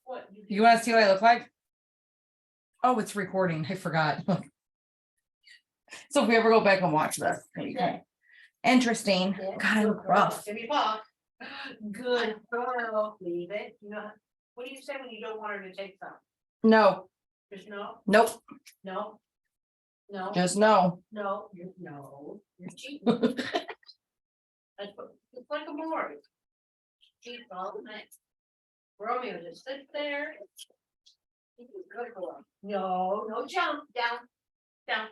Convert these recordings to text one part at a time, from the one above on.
What? You want to see what I look like? Oh, it's recording. I forgot. So if we ever go back and watch this, it'll be kind of interesting. God, I look rough. Give me a paw. Good girl. Leave it. You know, what do you say when you don't want her to take some? No, Just no, nope, no, no, just no. no, you're cheating. That's what, it's like a Maury. Cheat all the time. Romeo just sits there. Good boy. No, no jump, down, down.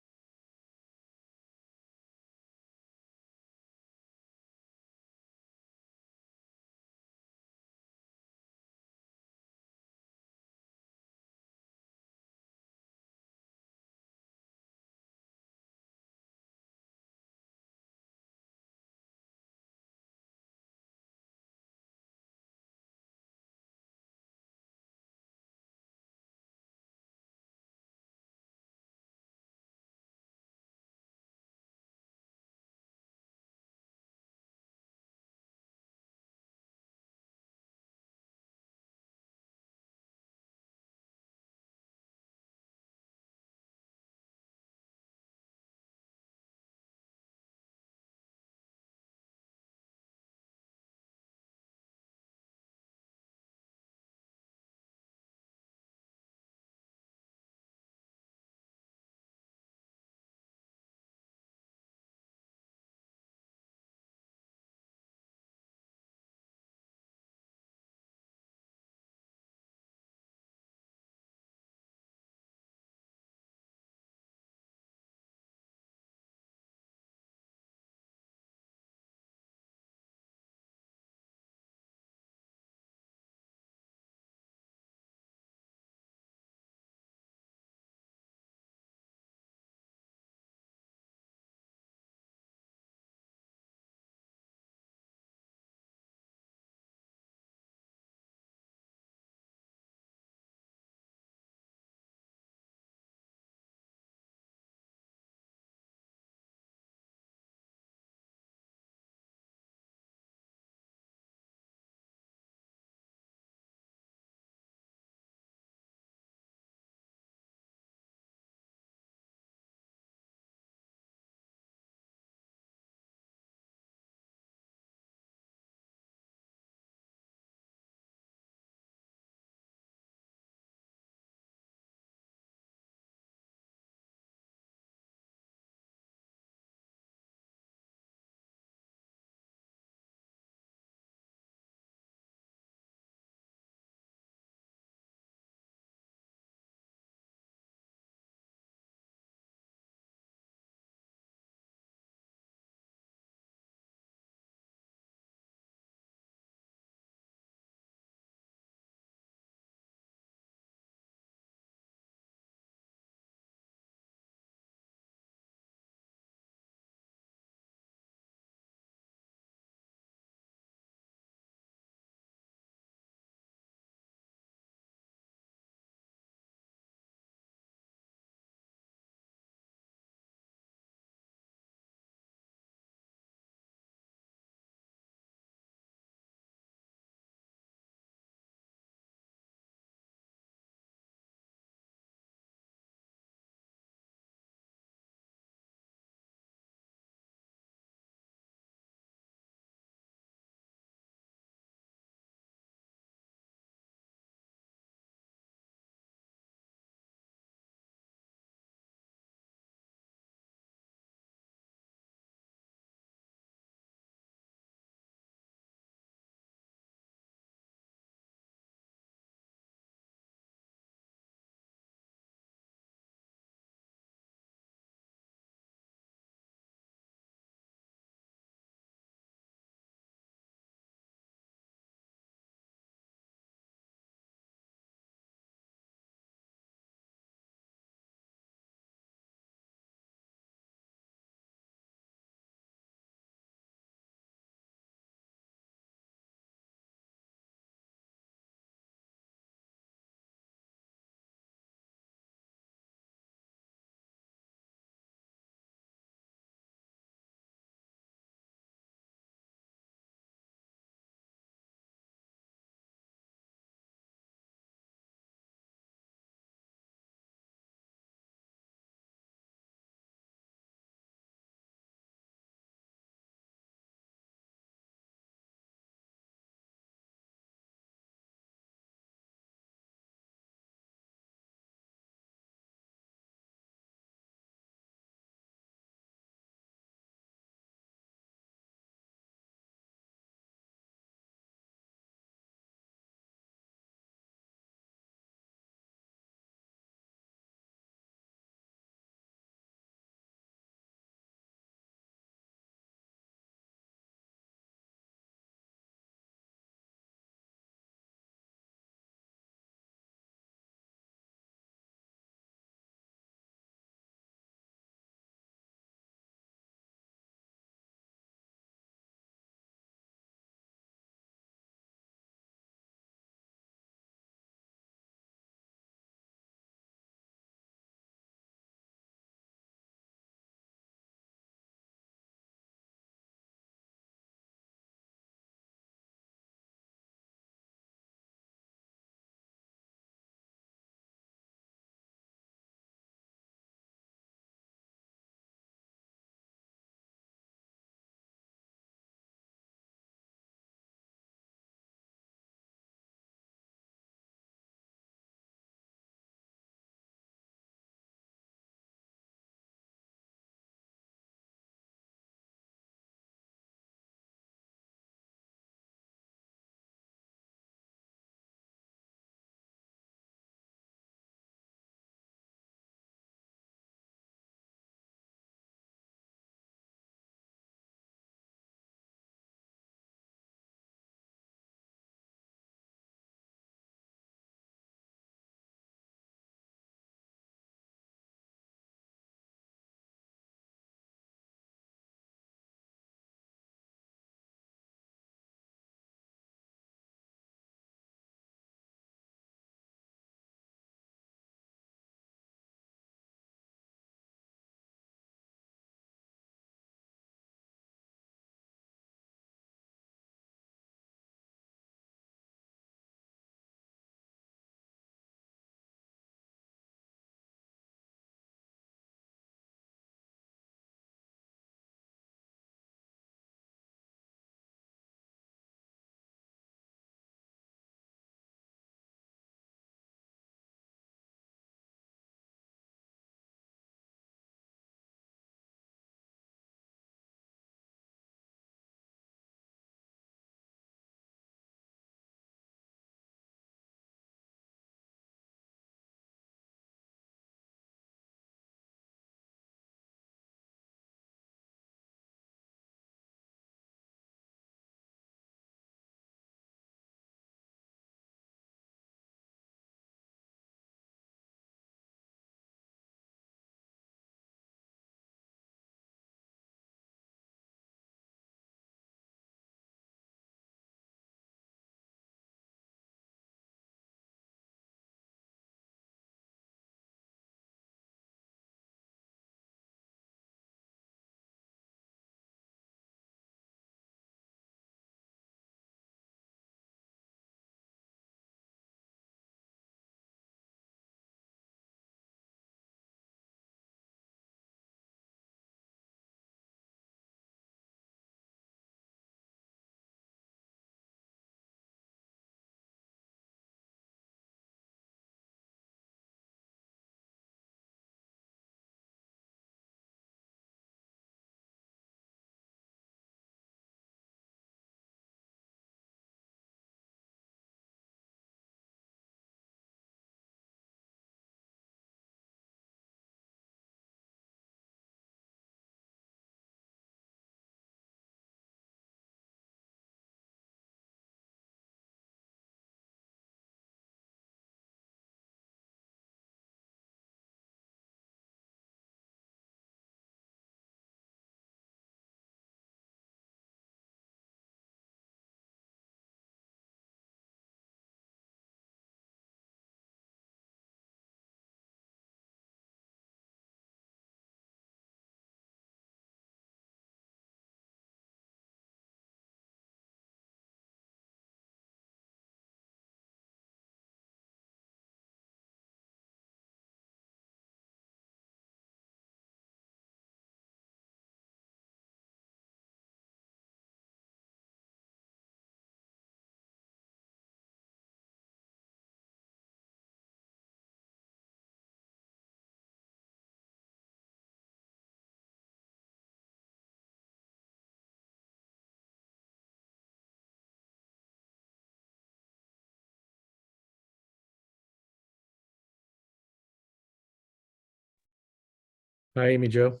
Hi, Amy Jo.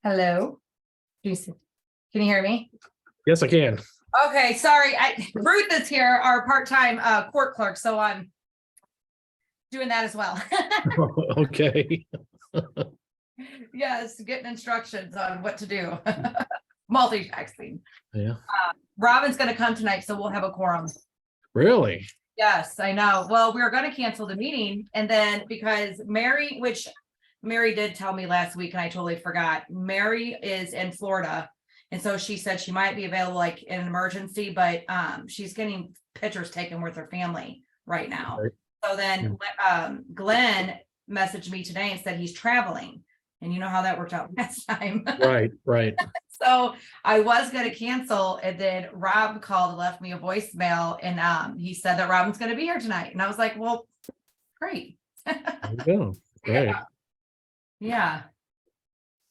Hello. Can you hear me? Yes, I can. Okay, sorry. Ruth is here, our part-time court clerk, so I'm doing that as well. Okay. Yes, getting instructions on what to do. Multitasking. Yeah. Robin's gonna come tonight, so we'll have a quorum. Really? Yes, I know. Well, we were gonna cancel the meeting and then because Mary, which Mary did tell me last week and I totally forgot. Mary is in Florida. And so she said she might be available like in an emergency, but she's getting pictures taken with her family right now. Right. So then Glenn messaged me today and said he's traveling. And you know how that worked out last time. Right. So I was gonna cancel and then Rob called and left me a voicemail and he said that Robin's gonna be here tonight. And I was like, well, great. There you go. Right. Yeah,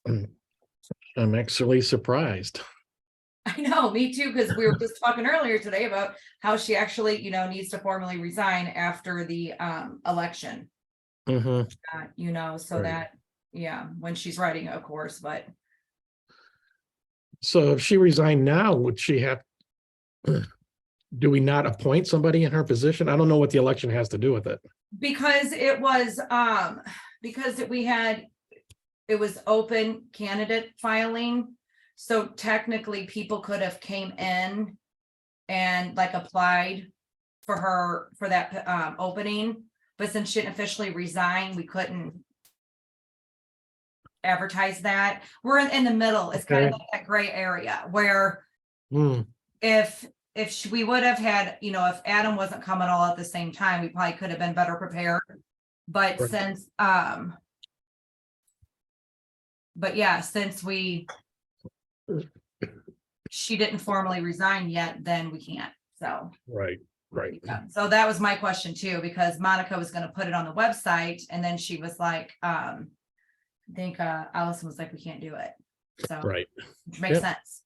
I'm actually surprised. I know, me too, because we were just talking earlier today about how she actually, needs to formally resign after the election. Hmm. So Right. that, yeah, when she's writing, of course, but So if she resigned now, would she have, do we not appoint somebody in her position? I don't know what the election has to do with it. because it was it was open candidate filing. So technically people could have came in and like applied for that opening, but since she didn't officially resign, we couldn't advertise that. We're in the middle. It's kind of Okay. like that gray area where Hmm. if we would have had, if Adam wasn't coming all at the same time, we probably could have been better prepared. But Right. since she didn't formally resign yet, then we can't. So Right. yeah. So that was my question too, because Monica was going to put it on the website and then she was like, I think Allison was like, we can't do it. So Right. which makes Yep. sense.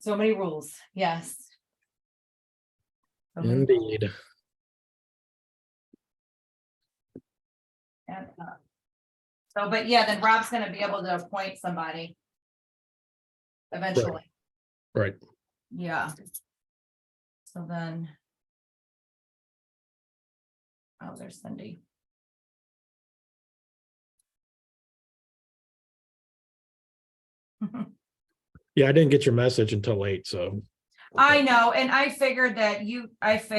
So many rules. Yes. So many rules. Indeed. And, but yeah, then Rob's gonna be able to appoint somebody. Eventually, Right. yeah. So then. Oh, there's Cindy. Yeah, I didn't get your message until late, so. I know, and I figured that you guys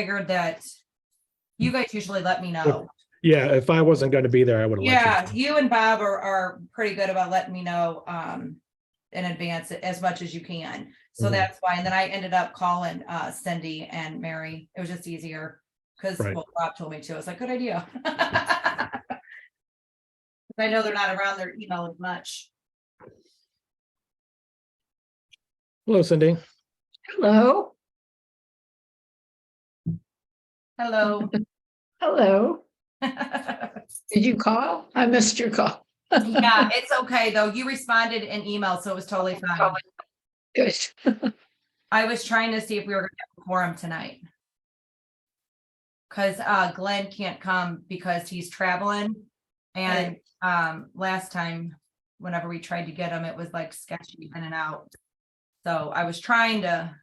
usually let me know. Yeah, if I wasn't going to be there, I would have let Yeah, you know. you and Bob are pretty good about letting me know in advance as much as you can. So Mhm. that's why. And then I ended up calling Cindy and Mary. It was just easier because Right. Bob told me to. I was like, good idea. I know they're not around their email as much. Hello, Cindy. Hello, Hello. hello. Yeah, Did you call? I missed your call. it's okay though. You responded in email, so it was totally fine. Good. I was trying to see if we were gonna have a quorum tonight. Cause Glenn can't come because he's traveling. And last time, whenever we tried to get him, it was like sketchy in and out. So I was trying to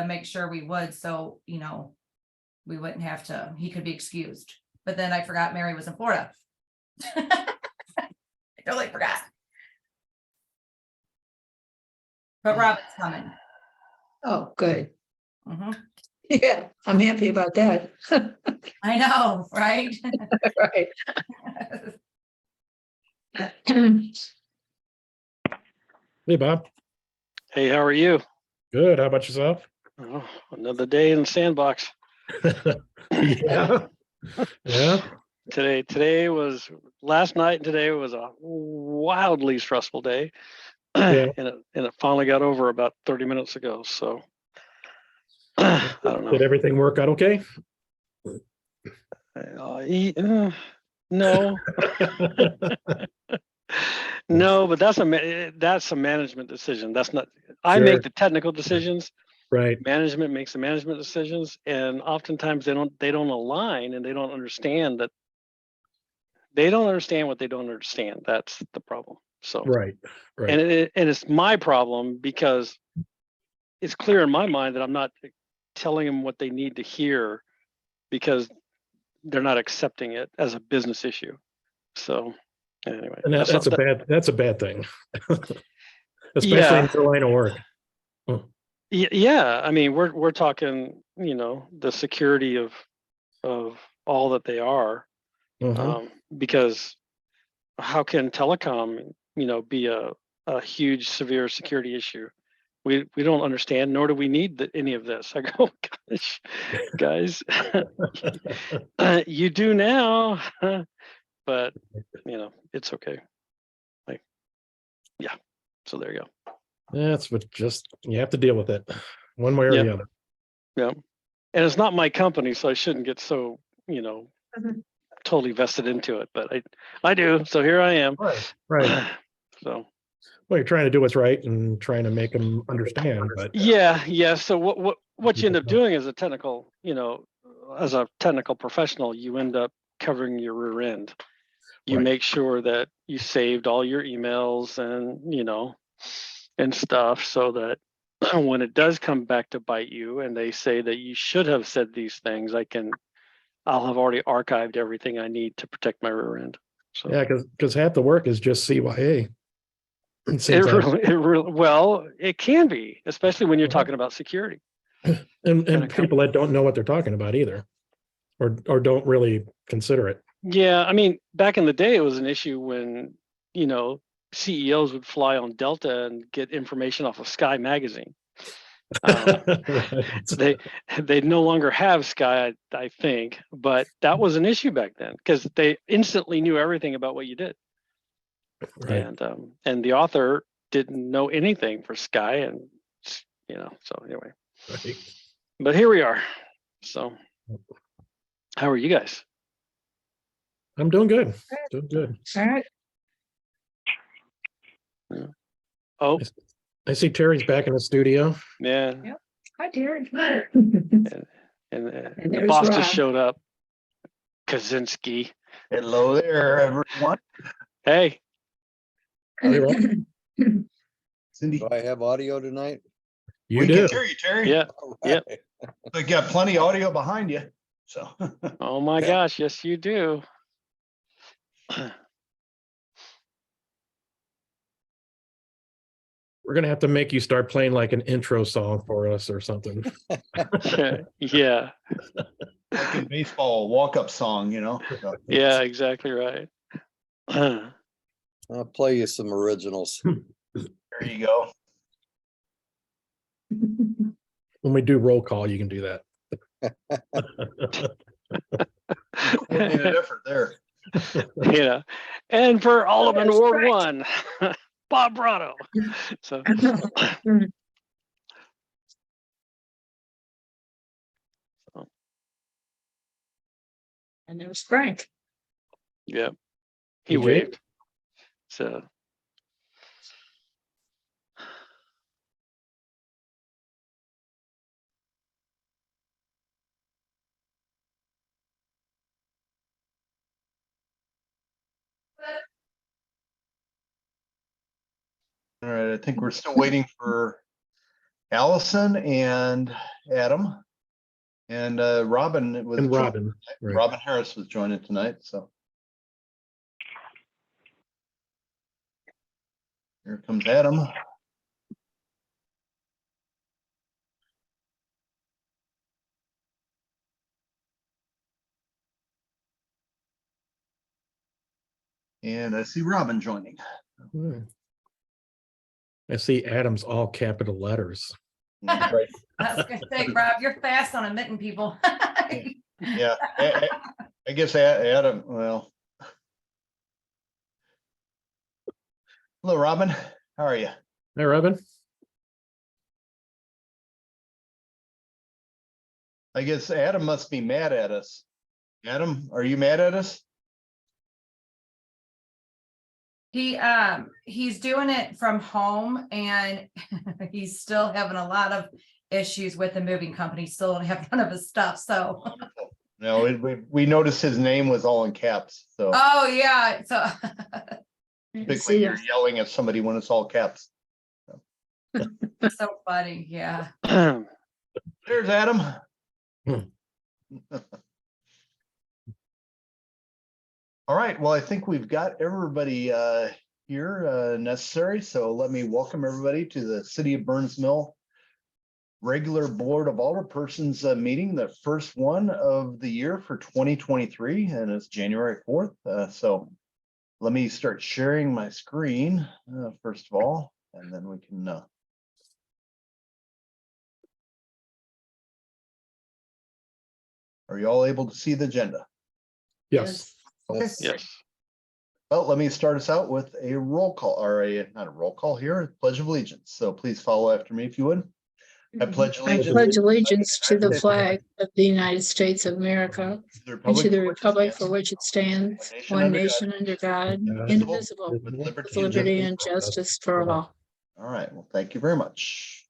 make sure we would, so we wouldn't have to, he could be excused. But then I forgot Mary was in Florida. I totally forgot. But Robin's coming. Oh, good. Mhm. Yeah, I'm happy about that. I know, right? Right. Hey, Bob. Hey, how are you? Good. How about yourself? Oh, another day in the sandbox. Yeah. Yeah. Last night and today was a wildly stressful day. Yeah. and it finally got over about 30 minutes ago. So I don't know. Did everything work out okay? No, no, but that's a management decision. That's not, I Sure. make the technical decisions. Right. Management makes the management decisions, and oftentimes they don't align, and they don't understand that they don't understand what they don't understand. That's the problem. So, Right. Right. and it's my problem because it's clear in my mind that I'm not telling them what they need to hear because they're not accepting it as a business issue. So anyway, And that's a bad thing. Especially in yeah, the line of work. yeah. I mean, we're talking, the security of all that they are, Mhm. because how can telecom, be a huge, severe security issue? We don't understand, nor do we need any of this. I go, gosh, guys, you do now, but it's okay. Like, yeah. So there you go. That's what you have to deal with it one way or Yeah. the other. Yeah. And it's not my company, so I shouldn't get so, Mhm. totally vested into it, but I do. So here I am. Right. Right. So Well, you're trying to do what's right and trying to make them understand, but yeah. So what you end up doing as a technical, as a technical professional, you end up covering your rear end. You Right. make sure that you saved all your emails and and stuff, so that when it does come back to bite you and they say that you should have said these things, I'll have already archived everything I need to protect my rear end. So yeah, because half the work is just CYA. It it seems like, really, well, it can be, especially when you're Mhm. talking about security. and people that don't know what they're talking about either, or don't really consider it. Yeah, I mean, back in the day, it was an issue when, CEOs would fly on Delta and get information off of Sky magazine. Right. They no longer have Sky, I think, but that was an issue back then because they instantly knew everything about what you did. Right. And the author didn't know anything for Sky, and so anyway, Right. but here we are. So how are you guys? I'm doing good. Doing good. All right. Oh, I see Terry's back in the studio. yeah. Yep. Hi, Darren. And the there's boss Rob. just showed up. Kaczynski. Hello there, everyone. Hey, Howdy, Rob. Cindy, Do I have audio tonight? You we do. can hear you, Terry. yeah. All Yep. right. We got plenty of audio behind you. So Oh my Yeah. gosh, yes you do. We're gonna have to make you start playing like an intro song for us or something. Yeah. like in baseball, walk-up song, So, Yeah, exactly right. I'll play you some originals. there you go. When we do roll call, you can do that. Coordinated effort there. Yeah. And for Alderman That's Ward right. 1, Bob Brado. So And there's Frank. yeah. He TJ? waved. So All right, I think we're still waiting for Allison and Adam. And Robin was And Robin. Right. Robin Harris was joining tonight. So here comes Adam. And I see Robin joining. Hmm. I see Adams all capital letters. That's right. I was gonna say, Rob, you're fast on admitting people. Yeah, I guess Adam, well. Hello, Robin. How are you? Hey, Robin. I guess Adam must be mad at us. Adam, are you mad at us? He's doing it from home and he's still having a lot of issues with the moving company, still don't have none of his stuff, so. No, we noticed his name was all in caps, so Oh, yeah, so. typically you're yelling at somebody when it's all caps. So funny, yeah. There's Adam. Hmm. All right, well, I think we've got everybody here necessary, so let me welcome everybody to the City of Burns Mill regular Board of Alderpersons meeting, the first one of the year for 2023, and it's January 4th. So let me start sharing my screen first of all, and then we can are you all able to see the agenda? Yes. Okay. Yes. Well, let me start us out with a roll call, or not a roll call here, a Pledge of Allegiance. So please follow after me if you would. I pledge I allegiance pledge allegiance to the flag of the United States of America and to the republic for which it stands, one nation under God, indivisible, with liberty and justice for all. All right, well, thank you very much.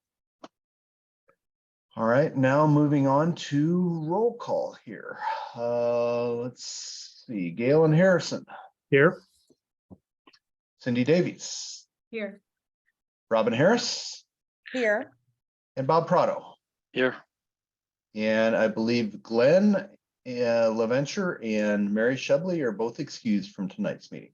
All right, now moving on to roll call here. Let's see, Galen Harrison, Here. Cindy Davies, Here. Robin Harris, Here. and Bob Prado. Here. And I believe Glenn LaVenture and Mary Shebley are both excused from tonight's meeting.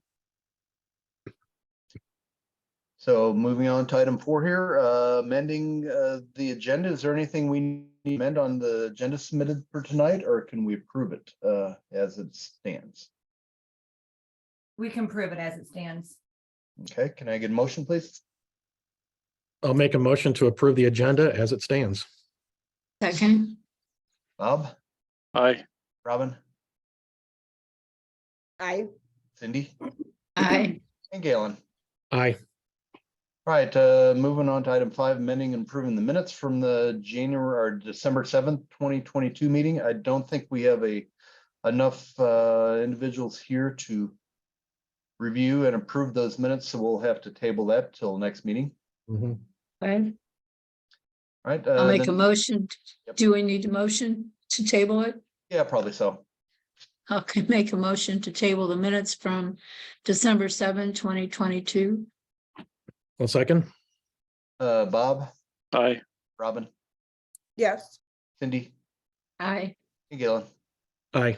So moving on to item 4 here, amending the agenda. Is there anything we need to amend on the agenda submitted for tonight, or can we approve it as it stands? We can prove it as it stands. Okay, can I get a motion, please? I'll make a motion to approve the agenda as it stands. Second. Bob, Aye. Robin, Aye. Cindy, Aye. and Galen. Aye. All right, moving on to item 5, amending and approving the minutes from the January or December 7th, 2022 meeting. I don't think we have enough individuals here to review and approve those minutes, so we'll have to table that till next meeting. Mhm. Aye. All right. I'll make a then- motion. Yep. Do we need a motion to table it? Yeah, probably so. I can make a motion to table the minutes from December 7, 2022. 1 second. Bob, Aye. Robin, Yes. Cindy, Aye. and Galen. Aye.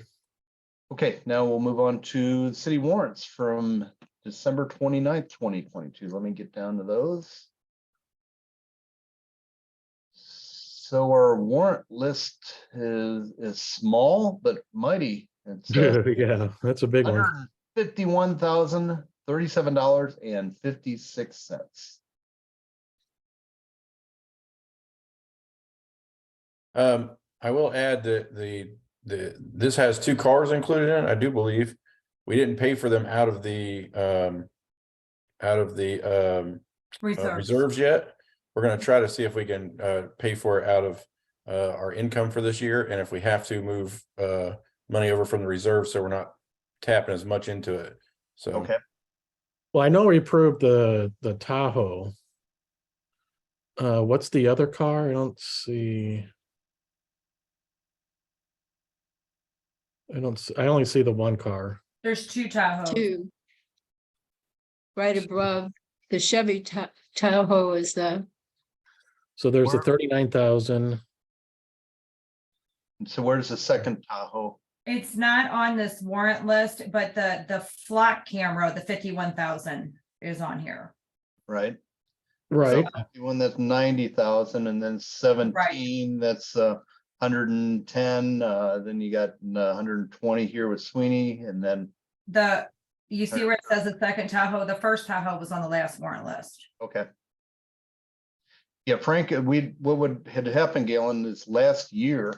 Okay, now we'll move on to city warrants from December 29th, 2022. Let me get down to those. So our warrant list is small but mighty. It's Yeah, that's a big one. $151,037.56. I will add that this has 2 cars included in it, I do believe. We didn't pay for them out of the reserves yet. We're gonna try to see if we can pay for it out of our income for this year, and if we have to move money over from the reserve, so we're not tapping as much into it. So Okay, Well, I know we approved the Tahoe. What's the other car? I don't see. I only see the one car. There's 2 Tahoes. 2. Right above the Chevy Tahoe is the, So there's a Where- 39,000. so where's the second Tahoe? It's not on this warrant list, but the flock camera, the 51,000 is on here. Right? Right. The one that's 90,000, and then 17, that's 110. Then you got 120 here with Sweeney, and then You see where it says the second Tahoe, the first Tahoe was on the last warrant list. okay. Yeah, Frank, what had happened, Galen, is last year,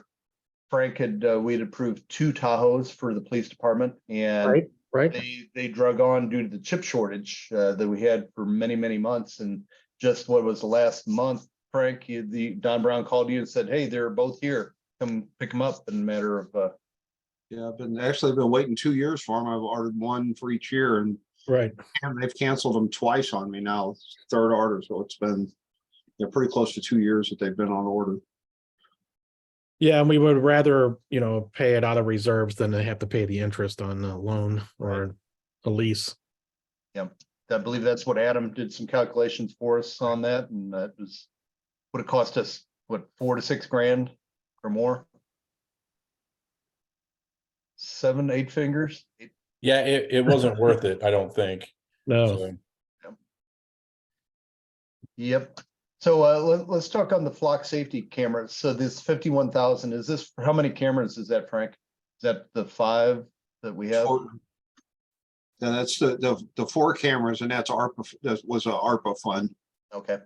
Frank we'd approved 2 Tahoes for the police department, and Right. they drug on due to the chip shortage that we had for many, many months. And just what was the last month, Frank, Don Brown called you and said, hey, they're both here. Come pick them up in a matter of Yeah, I've been waiting 2 years for them. I've ordered one for each year, and Right. they've canceled them twice on me now. It's 3rd order, so it's been they're pretty close to 2 years that they've been on order. Yeah, and we would rather, pay it out of reserves than to have to pay the interest on a loan or a lease. I believe that's what Adam did some calculations for us on that, and that was would it cost us, what, 4 to 6 grand or more? 7, 8 fingers? Yeah, it wasn't worth it, I don't think. No, So, Yep. So let's talk on the flock safety cameras. So this 51,000, is this, how many cameras is that, Frank? Is that the 5 that we have? And that's the 4 cameras, and that's ARPA, that was a ARPA fund. Okay.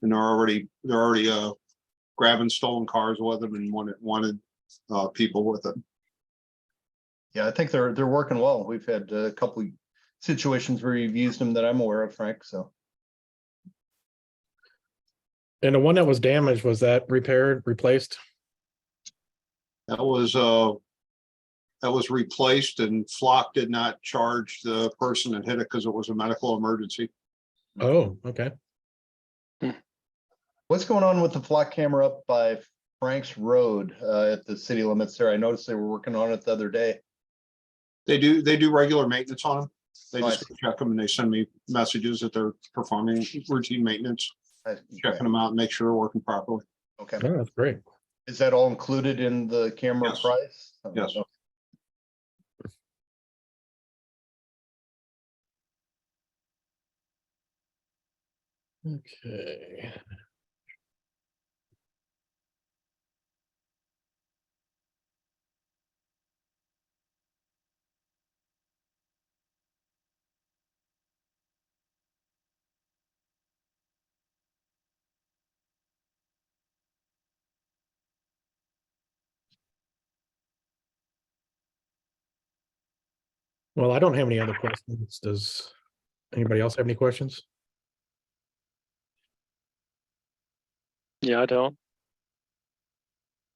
And they're already grabbing stolen cars with them and wanted people with it. Yeah, I think they're working well. We've had a couple of situations where you've used them that I'm aware of, Frank, so. and the one that was damaged, was that repaired, replaced? That was replaced, and Flock did not charge the person that hit it because it was a medical emergency. Oh, okay. What's going on with the flock camera up by Frank's Road at the city limits there? I noticed they were working on it the other day. They do regular maintenance on them. They Nice. just check them and they send me messages that they're performing routine maintenance, checking them out and make sure they're working properly. Okay. Oh, that's great. Is that all included in the camera Yes. price? Yes. Okay. Well, I don't have any other questions. Does anybody else have any questions? Yeah, I don't.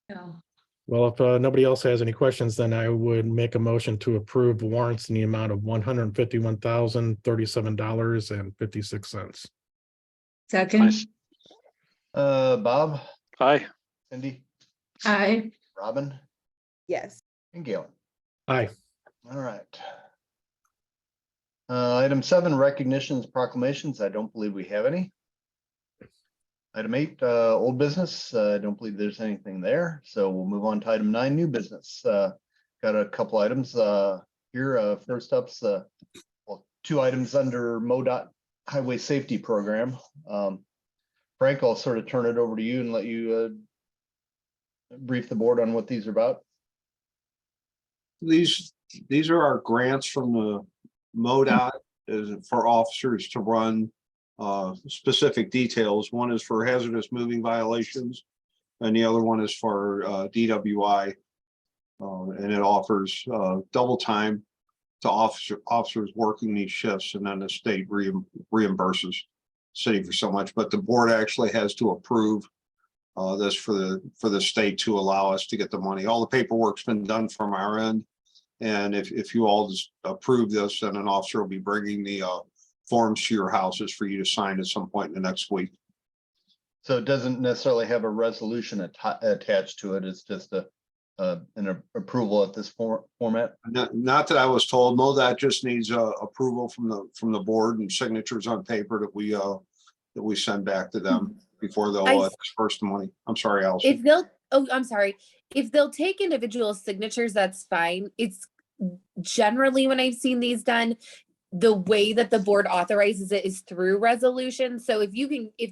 No. Well, if nobody else has any questions, then I would make a motion to approve warrants in the amount of $151,037.56. Second, Nice. Bob, Aye. Cindy, aye. Robin, Yes. and Galen. Aye. All right. Item 7, recognitions, proclamations. I don't believe we have any. Item 8, old business. I don't believe there's anything there. So we'll move on to item 9, new business. Got a couple items here. First up's well, 2 items under MoDOT Highway Safety Program. Frank, I'll sort of turn it over to you and let you brief the board on what these are about. These are our grants from the MoDOT for officers to run specific details. One is for hazardous moving violations, and the other one is for DWI. And it offers double time to officers working these shifts, and then the state reimburses city for so much. But the board actually has to approve this for the state to allow us to get the money. All the paperwork's been done from our end. And if you all just approve this, then an officer will be bringing the forms to your houses for you to sign at some point in the next week. So it doesn't necessarily have a resolution attached to it. It's just an approval at this format. Not that I was told. MoDOT just needs approval from the board and signatures on paper that we send back to them before they'll disperse the money. I'm sorry, Allison. I'm sorry. If they'll take individual signatures, that's fine. It's generally, when I've seen these done, the way that the board authorizes it is through resolution. So if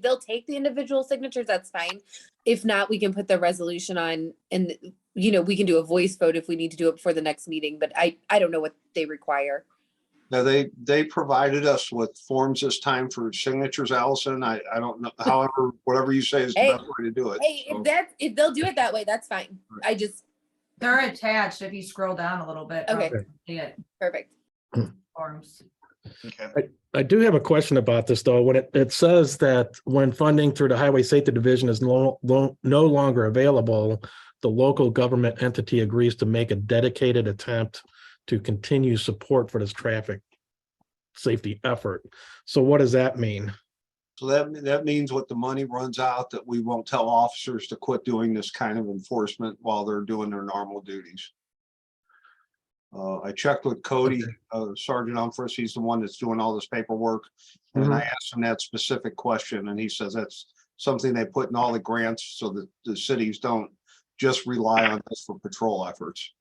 they'll take the individual signatures, that's fine. If not, we can put the resolution on, and we can do a voice vote if we need to do it before the next meeting, but I don't know what they require. Now, they provided us with forms this time for signatures, Allison. I don't know, however, whatever you say is the best way to do it. Hey, So, if they'll do it that way, that's fine. They're attached. If you scroll down a little bit. Okay. probably see it, Perfect. forms. Okay. I do have a question about this, though. When it says that when funding through the Highway Safety Division is no longer available, the local government entity agrees to make a dedicated attempt to continue support for this traffic. safety effort. So what does that mean? So that means what the money runs out, that we won't tell officers to quit doing this kind of enforcement while they're doing their normal duties. I checked with Cody, Sergeant Humphreys, he's the one that's doing all this paperwork. And I asked him that specific question, and he says that's something they put in all the grants so that the cities don't just rely on this for patrol efforts.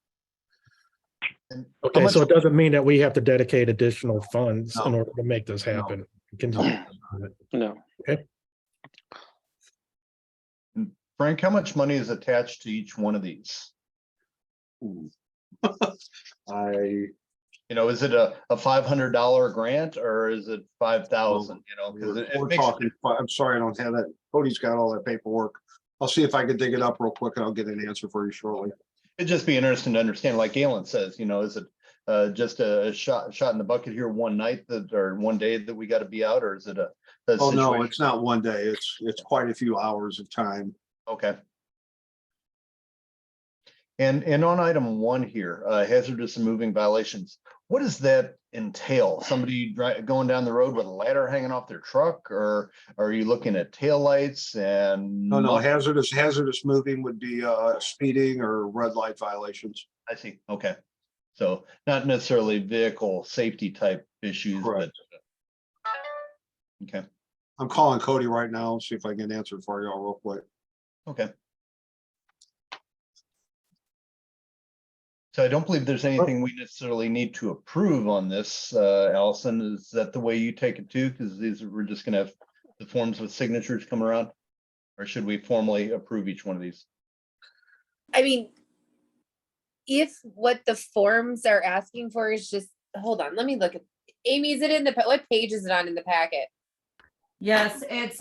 Okay, so it doesn't mean that we have to dedicate additional funds in No. order to make this happen. We can just- No. Frank, how much money is attached to each one of these? Is it a $500 grant or is it 5,000? Because We're talking, I'm sorry, I don't have that. Cody's got all that paperwork. I'll see if I can dig it up real quick and I'll get an answer for you shortly. it'd just be interesting to understand, like Galen says, is it just a shot in the bucket here one night or one day that we got to be out, or is it a Oh, no, situation? it's not one day. It's quite a few hours of time. Okay. And on item 1 here, hazardous and moving violations, what does that entail? Somebody going down the road with a ladder hanging off their truck, or are you looking at taillights and? No, hazardous moving would be speeding or red light violations. I see. Okay. So not necessarily vehicle safety type issues, but. Correct. Okay. I'm calling Cody right now, see if I can answer for y'all real quick. Okay. So I don't believe there's anything we necessarily need to approve on this, Allison. Is that the way you take it too? Because we're just gonna have the forms with signatures come around? Or should we formally approve each one of these? I mean, if what the forms are asking for is just, hold on, let me look at, Amy, is it in the, what page is it on in the packet? Yes, it's,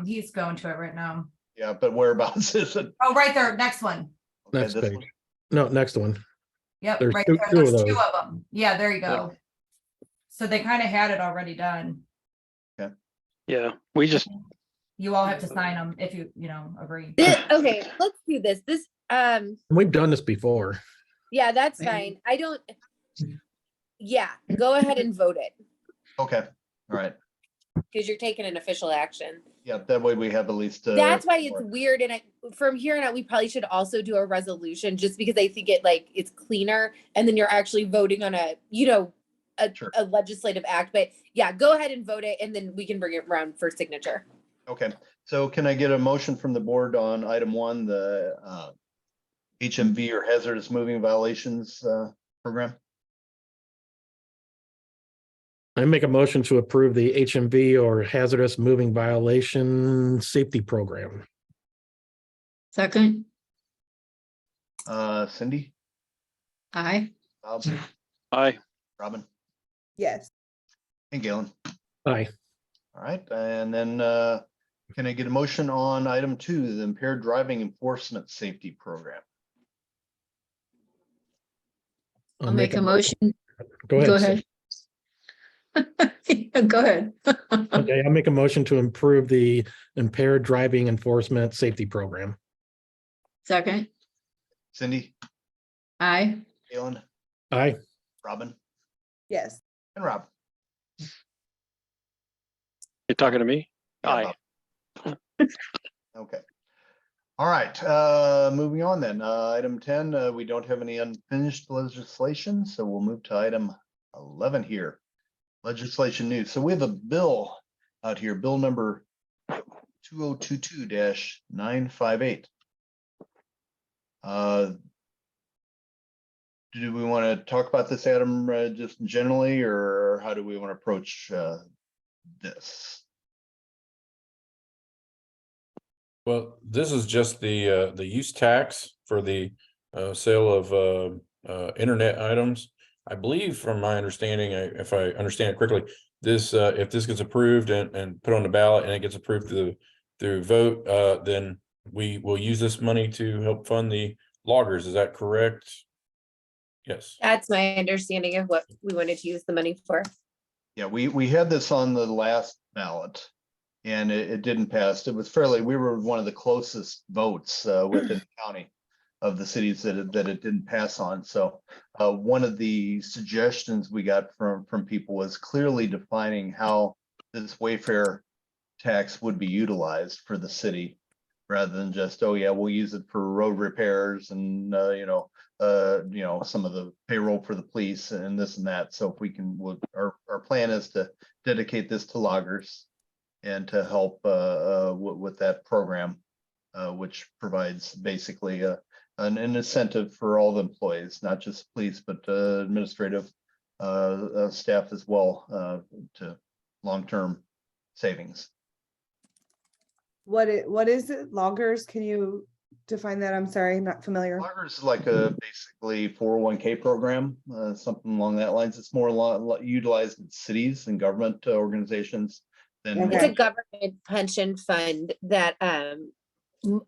he's going to it right now. Yeah, but whereabouts is it? Oh, right there, next one. Okay, Next this page. one? No, next one. Yep, There's right two- there. two of There's 2 those. of them. Yeah, there you go. So they kind of had it already done. Yeah, we just, You all have to sign them if you agree. Okay, let's do this. We've done this before. Yeah, that's fine. Yeah, go ahead and vote it, Okay, all right. because you're taking an official action. Yeah, that way we have at least. That's why it's weird, and from here on out, we probably should also do a resolution, just because I think it's cleaner, and then you're actually voting on Sure. a legislative act. But yeah, go ahead and vote it, and then we can bring it around for signature. Okay, so can I get a motion from the board on item 1, the HMV or hazardous moving violations program? I make a motion to approve the HMV or hazardous moving violation safety program. Second, Cindy, aye. Bob, I, Robin, Yes. and Galen. Aye. All right, and then can I get a motion on item 2, the impaired driving enforcement safety program? I'll make a motion. Go Go ahead. ahead. Go ahead. Okay, I'll make a motion to improve the impaired driving enforcement safety program. Second, Cindy, aye. Galen, Aye. Robin, Yes. and Rob. you're talking to me? Yeah, Aye. Bob. Okay. All right, moving on then. Item 10, we don't have any unfinished legislation, so we'll move to item 11 here. Legislation news. So we have a bill out here, bill number 2022-958. Do we want to talk about this, Adam, just generally, or how do we want to approach this? Well, this is just the use tax for the sale of internet items. I believe from my understanding, if I understand it correctly, this if this gets approved and put on the ballot and it gets approved through vote, then we will use this money to help fund the loggers. Is that correct? Yes. That's my understanding of what we wanted to use the money for. Yeah, we had this on the last ballot and it didn't pass. It was we were one of the closest votes within the county. of the cities that it didn't pass on. So one of the suggestions we got from people was clearly defining how this Wayfair tax would be utilized for the city, rather than just, oh yeah, we'll use it for road repairs and some of the payroll for the police and this and that. So if we can, our plan is to dedicate this to loggers and to help with that program, which provides basically an incentive for all the employees, not just police, but administrative staff as well, to long-term savings. What is it? Loggers? Can you define that? I'm sorry, not familiar. Loggers is like a basically 401k program, something along that lines. It's more utilized in cities and government organizations than. Okay. It's a government pension fund that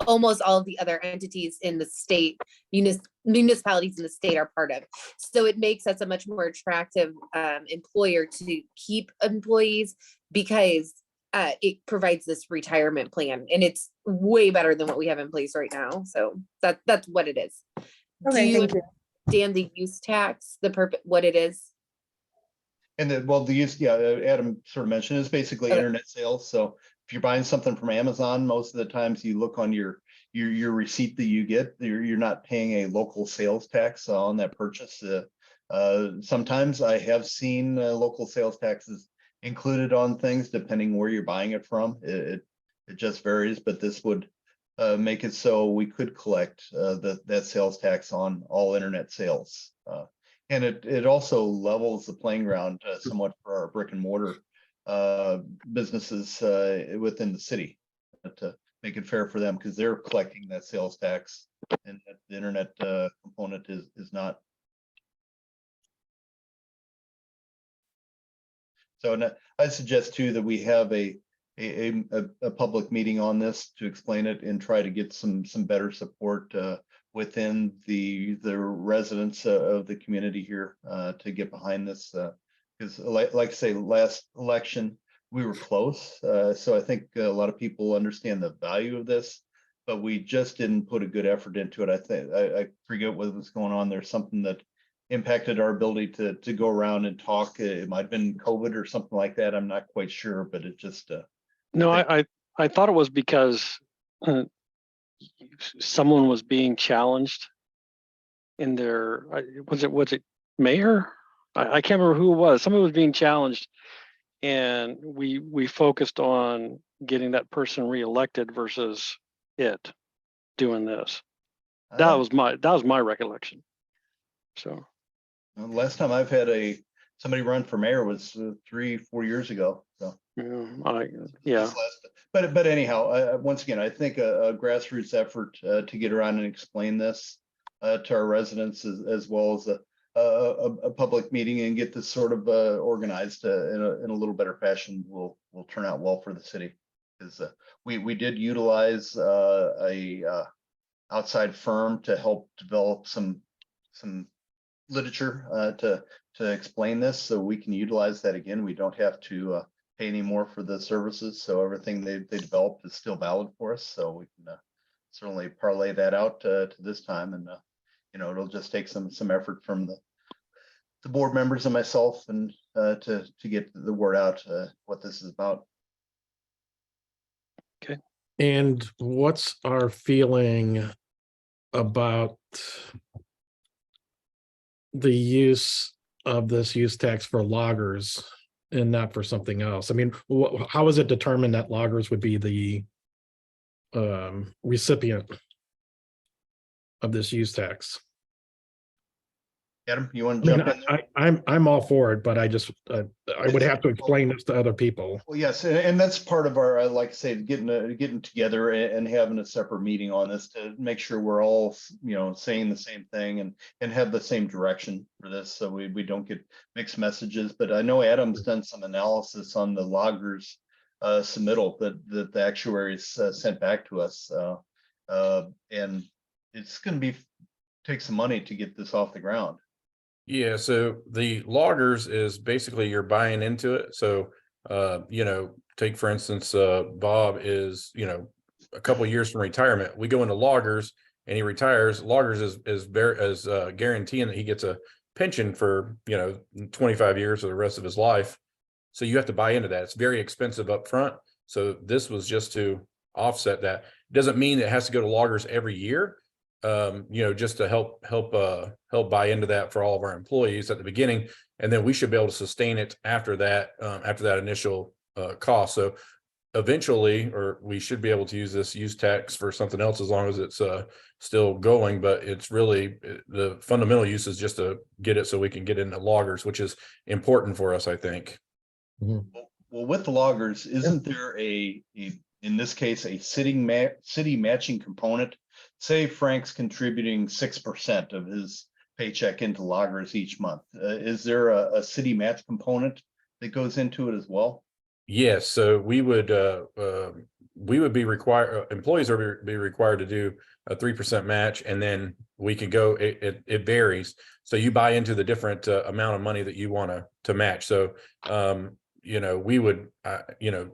almost all of the other entities in the state, municipalities in the state are part of. So it makes us a much more attractive employer to keep employees, because it provides this retirement plan, and it's way better than what we have in place right now. So that's what it is. Okay, Do thank you. understand the use tax, what it is? And then, well, the use, yeah, Adam sort of mentioned, is basically Okay. internet sales. So if you're buying something from Amazon, most of the times you look on your receipt that you get, you're not paying a local sales tax on that purchase. Sometimes I have seen local sales taxes included on things depending where you're buying it from. It just varies, but this would make it so we could collect that sales tax on all internet sales. And it also levels the playing ground somewhat for our brick and mortar businesses within the city, to make it fair for them, because they're collecting that sales tax and the internet component is not. So I suggest too that we have a public meeting on this to explain it and try to get some better support within the residents of the community here to get behind this, because like I say, last election we were close, so I think a lot of people understand the value of this, but we just didn't put a good effort into it. I think I forget what was going on. There's something that impacted our ability to go around and talk. It might have been COVID or something like that. I'm not quite sure, but it just No, I thought it was because someone was being challenged in their, was it mayor? I can't remember who it was. Someone was being challenged, and we focused on getting that person reelected versus it doing this. That was my recollection. So last time I've had somebody run for mayor was 3-4 years ago. So yeah. But anyhow, once again, I think a grassroots effort to get around and explain this to our residents, as well as a public meeting, and get this sort of organized in a little better fashion will turn out well for the city. Because we did utilize a outside firm to help develop some literature to explain this, so we can utilize that again. We don't have to pay any more for the services, so everything they developed is still valid for us. So we can certainly parlay that out to this time, and it'll just take some effort from the board members and myself, and to get the word out what this is about. Okay. And what's our feeling about the use of this use tax for loggers and not for something else? I mean, how is it determined that loggers would be the recipient of this use tax? Adam, you want to jump in there? I'm all for it, but I just I would have to explain this to other people. Well, yes, and that's part of our, like I say, getting together and having a separate meeting on this to make sure we're all saying the same thing and have the same direction for this, so we don't get mixed messages. But I know Adam's done some analysis on the loggers submittal that the actuaries sent back to us, and it's going to take some money to get this off the ground. Yeah, so the loggers is basically you're buying into it. So, take for instance, Bob is, a couple of years from retirement. We go into loggers and he retires, loggers is guaranteeing that he gets a pension for, 25 years or the rest of his life. So you have to buy into that. It's very expensive up front. So this was just to offset that. Doesn't mean it has to go to loggers every year. Just to help buy into that for all of our employees at the beginning, and then we should be able to sustain it after that initial cost. So eventually, or we should be able to use this use tax for something else as long as it's still going. But it's really the fundamental use is just to get it so we can get into loggers, which is important for us, I think. Mhm. Well, with the loggers, isn't there in this case, a city matching component? Say Frank's contributing 6% of his paycheck into loggers each month. Is there a city match component that goes into it as well? Yes, so we would be required, employees are be required to do a 3% match, and then we can go, it varies. So you buy into the different amount of money that you want to match. So we would,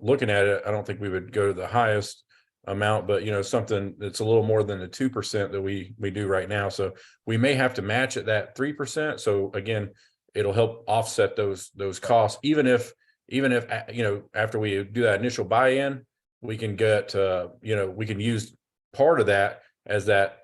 looking at it, I don't think we would go to the highest amount, but something that's a little more than the 2% that we do right now. So we may have to match at that 3%. So again, it'll help offset those costs, even if after we do that initial buy-in, we can get we can use part of that as that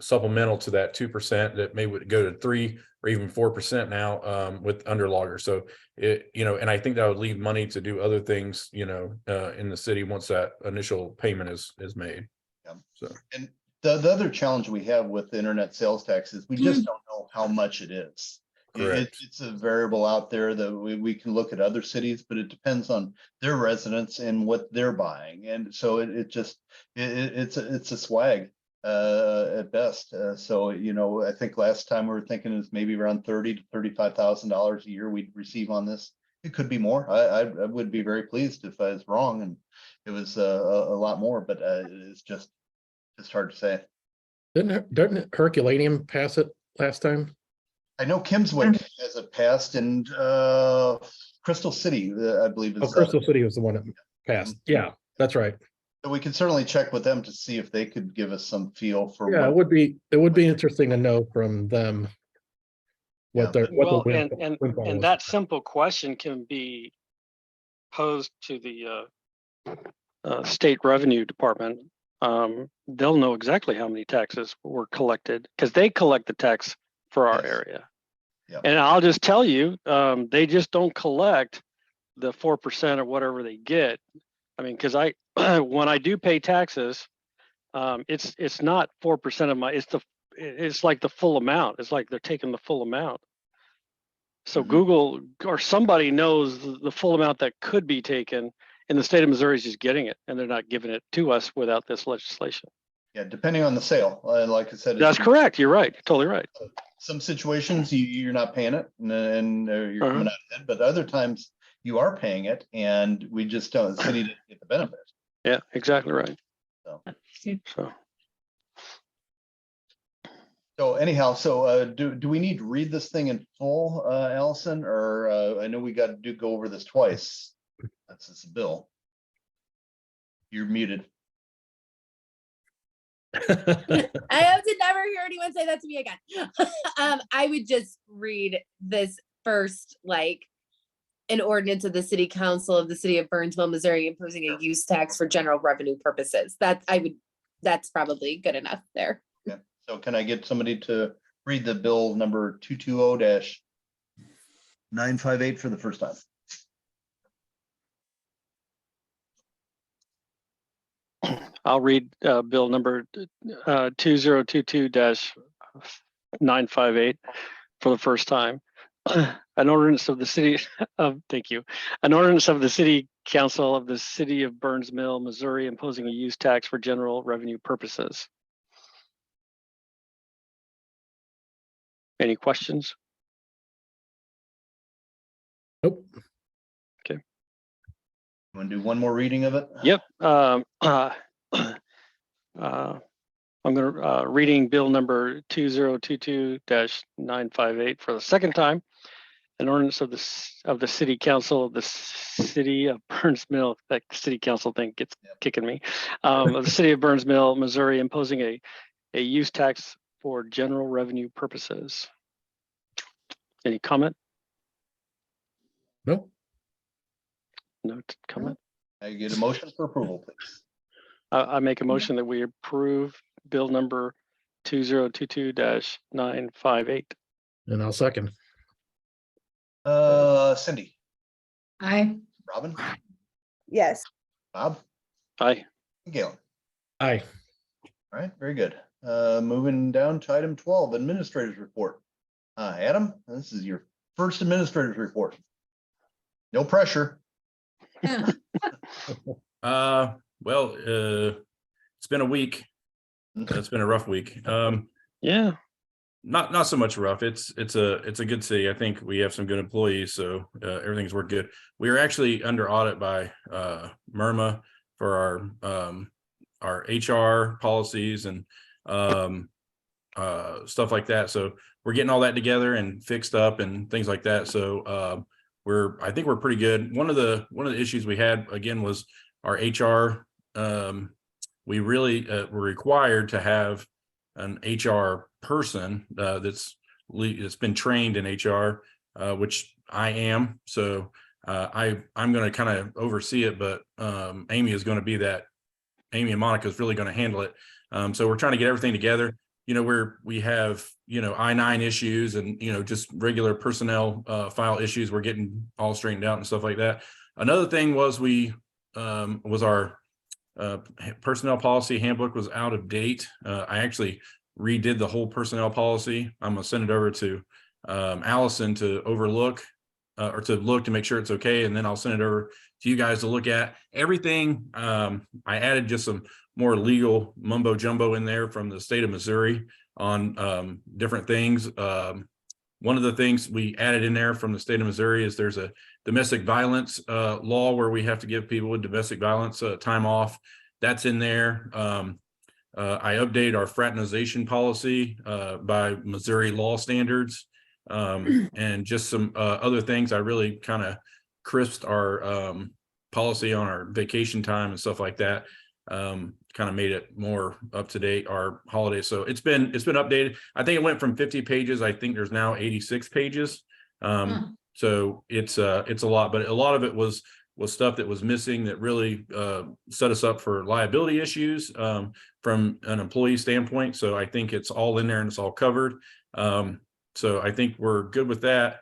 supplemental to that 2% that may would go to 3 or even 4% now with under loggers. So and I think that would leave money to do other things in the city once that initial payment is made. Yeah. So and the other challenge we have with the internet sales tax is we just don't know how much it is. Correct. It's a variable out there that we can look at other cities, but it depends on their residents and what they're buying. And so it's a swag at best. So, I think last time we were thinking is maybe around $30,000 to $35,000 a year we'd receive on this. It could be more. I would be very pleased if I was wrong and it was a lot more, but it's just hard to say. Didn't Herculaneum pass it last time? I know Kimswick has it passed, and Crystal City, I believe. Oh, Crystal City was the one that passed. Yeah, that's right. So we can certainly check with them to see if they could give us some feel for. Yeah, it would be interesting to know from them what their Well, windfall and was. that simple question can be posed to the state revenue department. They'll know exactly how many taxes were collected because they collect the tax for our area. Yeah. And I'll just tell you, they just don't collect the 4% or whatever they get. I mean, because when I do pay taxes, it's not 4% of my, it's like the full amount. It's like they're taking the full amount. So Google or somebody knows the full amount that could be taken, and the state of Missouri is just getting it, and they're not giving it to us without this legislation. Yeah, depending on the sale, like I said. That's correct. You're right. Totally right. Some situations you're not paying it, and you're coming out ahead, but other times you are paying it, and we just don't. The city didn't get the benefit. Yeah, exactly right. So anyhow, do we need to read this thing in full, Allison, or I know we got to go over this twice. That's this bill. You're muted. I hope to never hear anyone say that to me again. I would just read this first, like an ordinance of the city council of the city of Burnsville, Missouri, imposing a use tax for general revenue purposes. That's probably good enough there. Yeah. So can I get somebody to read the bill number 220-958 for the first time? I'll read bill number 2022-958 for the first time. An ordinance of the city of, thank you. An ordinance of the city council of the city of Burnsville, Missouri, imposing a use tax for general revenue purposes. Any questions? Nope. You want to do one more reading of it? Yep. I'm going to reading bill number 2022-958 for the second time. An ordinance of the city council of the city of Burnsville. That city council thing gets kicking me. Of the city of Burnsville, Missouri, imposing a a use tax for general revenue purposes. Any comment? Nope. No comment? I get a motion for approval, please. I make a motion that we approve bill number 2022-958. And I'll second. Cindy, Aye. Robin, Yes. Bob, Aye. and Galen. Aye. All right, very good. Moving down to item 12, administrators report. Adam, this is your first administrators report. No pressure. Well, it's been a week. It's been a rough week. Yeah. Not so much rough. It's a good city. I think we have some good employees, so everything's worked good. We are actually under audit by MIRMA for our HR policies and stuff like that. So we're getting all that together and fixed up and things like that. So I think we're pretty good. One of the issues we had again was our HR. We really were required to have an HR person that's been trained in HR, which I am. So I'm going to kind of oversee it, but Amy is going to be that. Amy and Monica is really going to handle it. So we're trying to get everything together. You know, we have, I-9 issues and, just regular personnel file issues. We're getting all straightened out and stuff like that. Another thing was was our personnel policy handbook was out of date. I actually redid the whole personnel policy. I'm gonna send it over to Allison to overlook or to look to make sure it's okay. And then I'll send it over to you guys to look at everything. I added just some more legal mumbo jumbo in there from the state of Missouri on different things. One of the things we added in there from the state of Missouri is there's a domestic violence law where we have to give people with domestic violence time off. That's in there. I updated our fraternization policy by Missouri law standards, and just some other things. I really kind of crisped our policy on our vacation time and stuff like that. Kind of made it more up to date, our holidays. So it's been updated. I think it went from 50 pages. I think there's now 86 pages. So it's a lot, but a lot of it was stuff that was missing that really set us up for liability issues from an employee standpoint. So I think it's all in there and it's all covered. So I think we're good with that.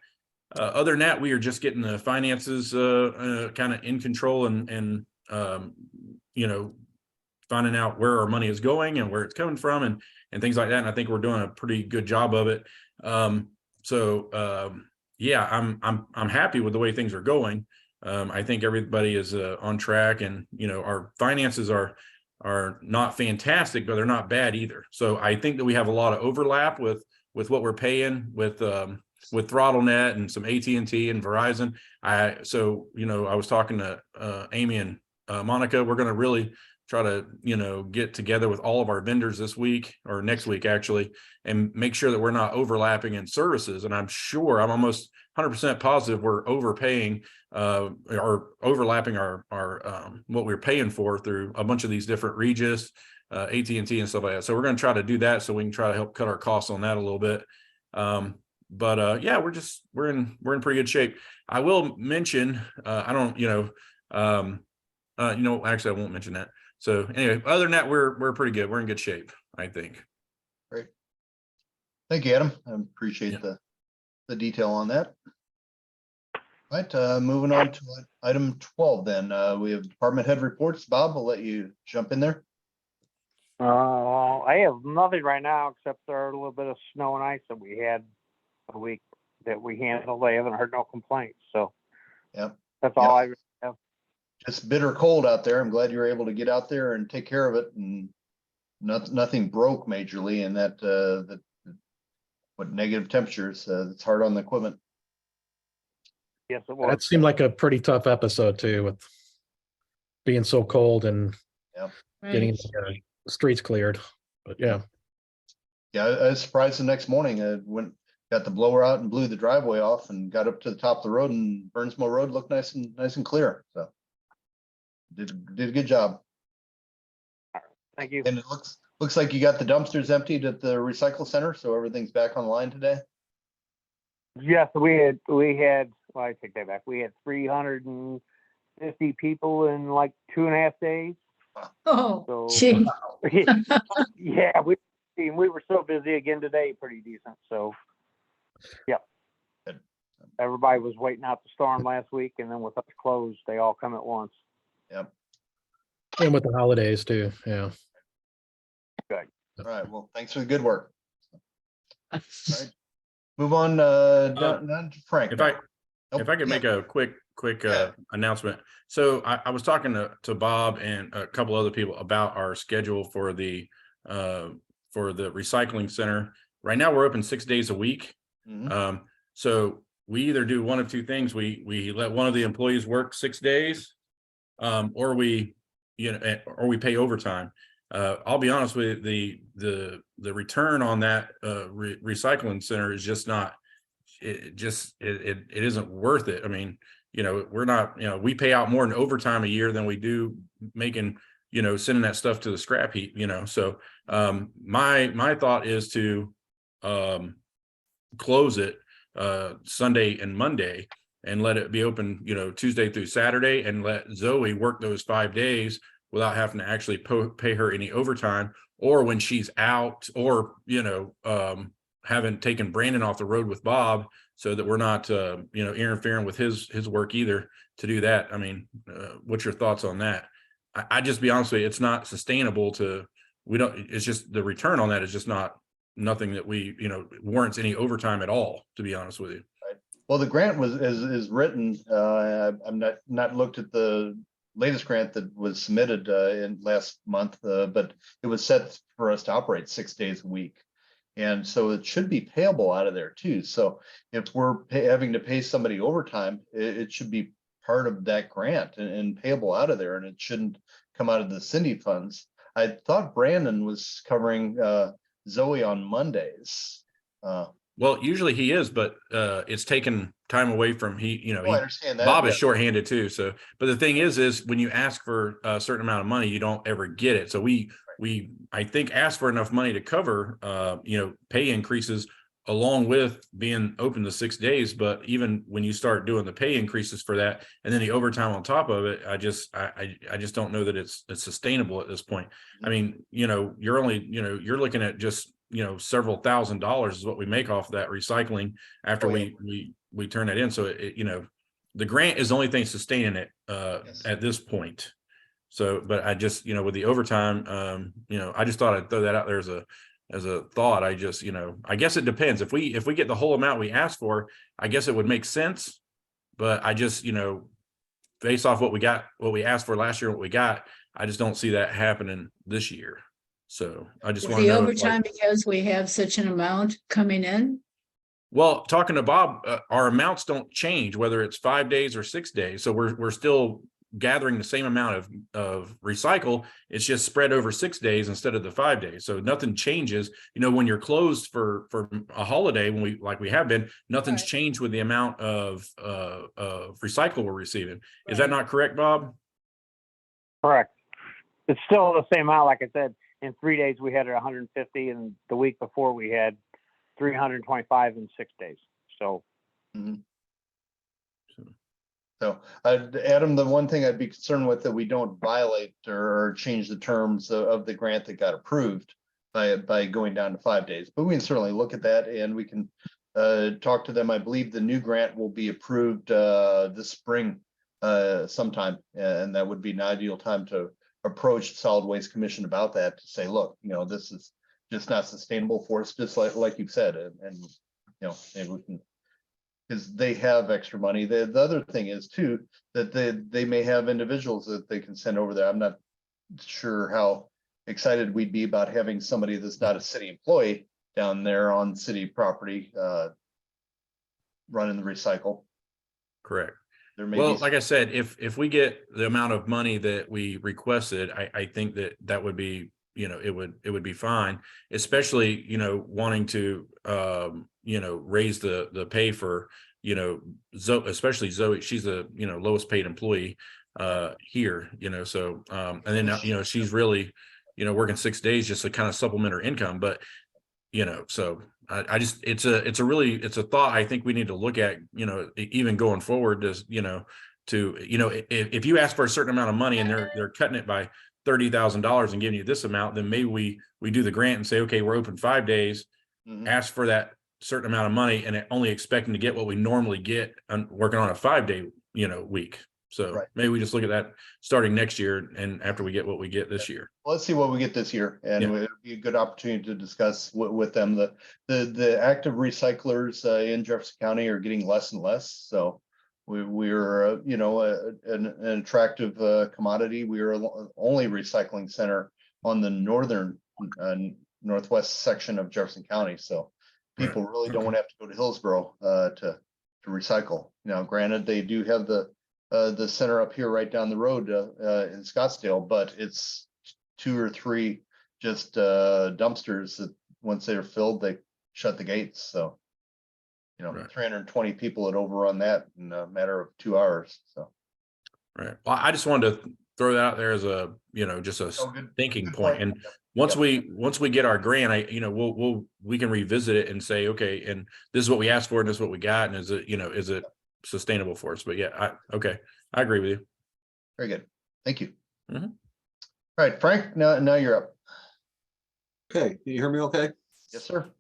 Other than that, we are just getting the finances kind of in control and finding out where our money is going and where it's coming from and things like that. And I think we're doing a pretty good job of it. Yeah, I'm happy with the way things are going. I think everybody is on track, and our finances are not fantastic, but they're not bad either. So I think that we have a lot of overlap with what we're paying with ThrottleNet and some AT&T and Verizon. I was talking to Amy and Monica. We're going to really try to get together with all of our vendors this week or next week actually, and make sure that we're not overlapping in services. And I'm almost 100% positive we're overpaying or overlapping our what we're paying for through a bunch of these different Regis, AT&T and stuff like that. So we're going to try to do that so we can try to help cut our costs on that a little bit. Yeah, we're in pretty good shape. I will mention actually I won't mention that. So anyway, other than that, we're pretty good. We're in good shape, I think. Great. Thank you, Adam. I appreciate the detail on that. All right, moving on to item 12 then. We have department head reports. Bob, I'll let you jump in there. I have nothing right now except there are a little bit of snow and ice that we had a week that we handled. I haven't heard no complaints. So yep. That's all I have. Just bitter cold out there. I'm glad you were able to get out there and take care of it, and nothing broke majorly. And that what negative temperatures, it's hard on the equipment. Yes, it was. That seemed like a pretty tough episode too, with being so cold and getting the streets cleared. But yeah, I was surprised the next morning. I got the blower out and blew the driveway off and got up to the top of the road, and Burnsville Road looked nice and clear. So did a good job. Thank you. And Looks like you got the dumpsters emptied at the recycle center, so everything's back online today. Yes, we had, well, I take that back. We had 350 people in like 2.5 days. Oh, So gee. yeah, we were so busy again today, pretty decent. So, yep. Good. Everybody was waiting out the storm last week, and then with us closed, they all come at once. Yep. And with the holidays too, yeah. Good. All right. Well, thanks for the good work. All right. Move on down to Frank. If I Nope. if I could Yeah. make a quick Yeah. announcement. So I was talking to Bob and a couple other people about our schedule for the recycling center. Right now we're open 6 days a week. Mhm. So we either do one of two things. We let one of the employees work 6 days, or we pay overtime. I'll be honest with you, the return on that recycling center is just not. It isn't worth it. I mean, we're not, we pay out more in overtime a year than we do making, sending that stuff to the scrap heap, so my thought is to close it Sunday and Monday and let it be open, Tuesday through Saturday, and let Zoe work those 5 days without having to actually pay her any overtime, or when she's out, or haven't taken Brandon off the road with Bob, so that we're not interfering with his work either, to do that. I mean, what's your thoughts on that? I just be honest with you, it's not sustainable it's just the return on that is just nothing that warrants any overtime at all, to be honest with you. Right. Well, the grant is written. I'm not looked at the latest grant that was submitted in last month, but it was set for us to operate 6 days a week. And so it should be payable out of there too. So if we're having to pay somebody overtime, it should be part of that grant and payable out of there, and it shouldn't come out of the Cindy funds. I thought Brandon was covering Zoe on Mondays. Well, usually he is, but it's taken time away from I understand that. Bob yeah. is shorthanded too. So, but the thing is when you ask for a certain amount of money, you don't ever get it. So we I think ask for enough money to cover pay increases along with being open the 6 days. But even when you start doing the pay increases for that and then the overtime on top of it, I just don't know that it's sustainable at this point. I mean, you're only, you're looking at just several $1,000s is what we make off that recycling after we turn that in. So the grant is the only thing sustaining it Yes. at this point. So, but I just, with the overtime, I just thought I'd throw that out there as a thought. I just, I guess it depends. If we get the whole amount we asked for, I guess it would make sense. But I just, based off what we asked for last year, what we got, I just don't see that happening this year. So I just Is want to the know. overtime because we have such an amount coming in? Well, talking to Bob, our amounts don't change whether it's 5 days or 6 days. So we're still gathering the same amount of recycle. It's just spread over 6 days instead of the 5 days. So nothing changes. When you're closed for a holiday, when we have been, nothing's changed with the amount of recycle we're receiving. Is that not correct, Bob? Correct. It's still the same amount. Like I said, in 3 days we had 150, and the week before we had 325 in 6 days. So. Mm-hmm. So, Adam, the one thing I'd be concerned with that we don't violate or change the terms of the grant that got approved by going down to 5 days. But we can certainly look at that, and we can talk to them. I believe the new grant will be approved this spring sometime, and that would be an ideal time to approach the Solid Waste Commission about that, to say, look, this is just not sustainable for us, just like you said, and maybe we can, because they have extra money. The other thing is too, that they may have individuals that they can send over there. I'm not sure how excited we'd be about having somebody that's not a city employee down there on city property running the recycle. Correct. There may Well, be like I said, if we get the amount of money that we requested, I think that would be, it would be fine, especially, wanting to, raise the pay for, especially Zoe. She's the, lowest paid employee here, so, and then, she's really, working 6 days just to kind of supplement our income. But, so I just, it's a thought I think we need to look at, even going forward as, if you ask for a certain amount of money and they're cutting it by $30,000 and giving you this amount, then maybe we do the grant and say, okay, we're open 5 days, ask for that certain amount of money and only expecting to get what we normally get on working on a 5-day, week. So Right. maybe we just look at that starting next year and after we get what we get this year. Let's see what we get this year, and Yeah. it'll be a good opportunity to discuss with them. The active recyclers in Jefferson County are getting less and less. So we're an attractive commodity. We are only recycling center on the northern northwest section of Jefferson County. So people really don't want to have to go to Hillsborough to recycle. Now, granted, they do have the center up here right down the road in Scottsdale, but it's 2 or 3 just dumpsters that once they're filled, they shut the gates. So, Right. 320 people had overrun that in a matter of 2 hours. So, Right. Well, I just wanted to throw that out there as a, just a good thinking point. point. And once we get our grant, we can revisit it and say, okay, and this is what we asked for and this is what we got. And is it sustainable for us? But yeah, I agree with you. Very good. Thank you. Mhm. All right, Frank, now you're up. Okay, can you hear me okay? Yes, sir.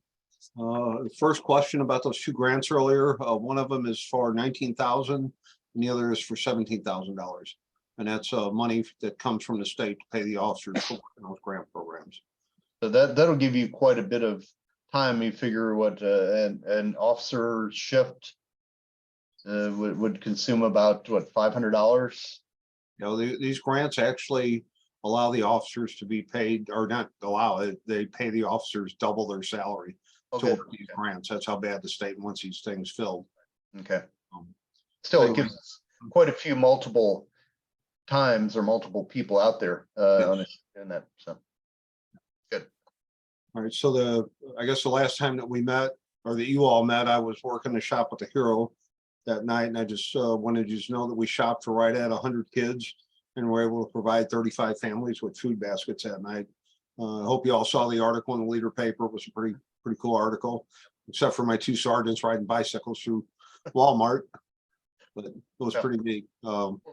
The first question about those 2 grants earlier, one of them is for 19,000 and the other is for $17,000. And that's money that comes from the state to pay the officers for working those grant programs. So that'll give you quite a bit of time. You figure what an officer shift would consume about $500. These grants actually allow the officers to be paid, or not allow it, they pay the officers double their salary to work these grants. That's how bad the state wants these things filled. Okay. Still, it gives us quite a few multiple times or multiple people out there on that. So good. All right. So I guess the last time that we met, or that you all met, I was working the shop with the Hero that night, and I just wanted you to know that we shopped for right at 100 kids, and we're able to provide 35 families with food baskets that night. I hope you all saw the article in the Leader paper. It was a pretty cool article, except for my 2 sergeants riding bicycles through Walmart. But it was pretty neat.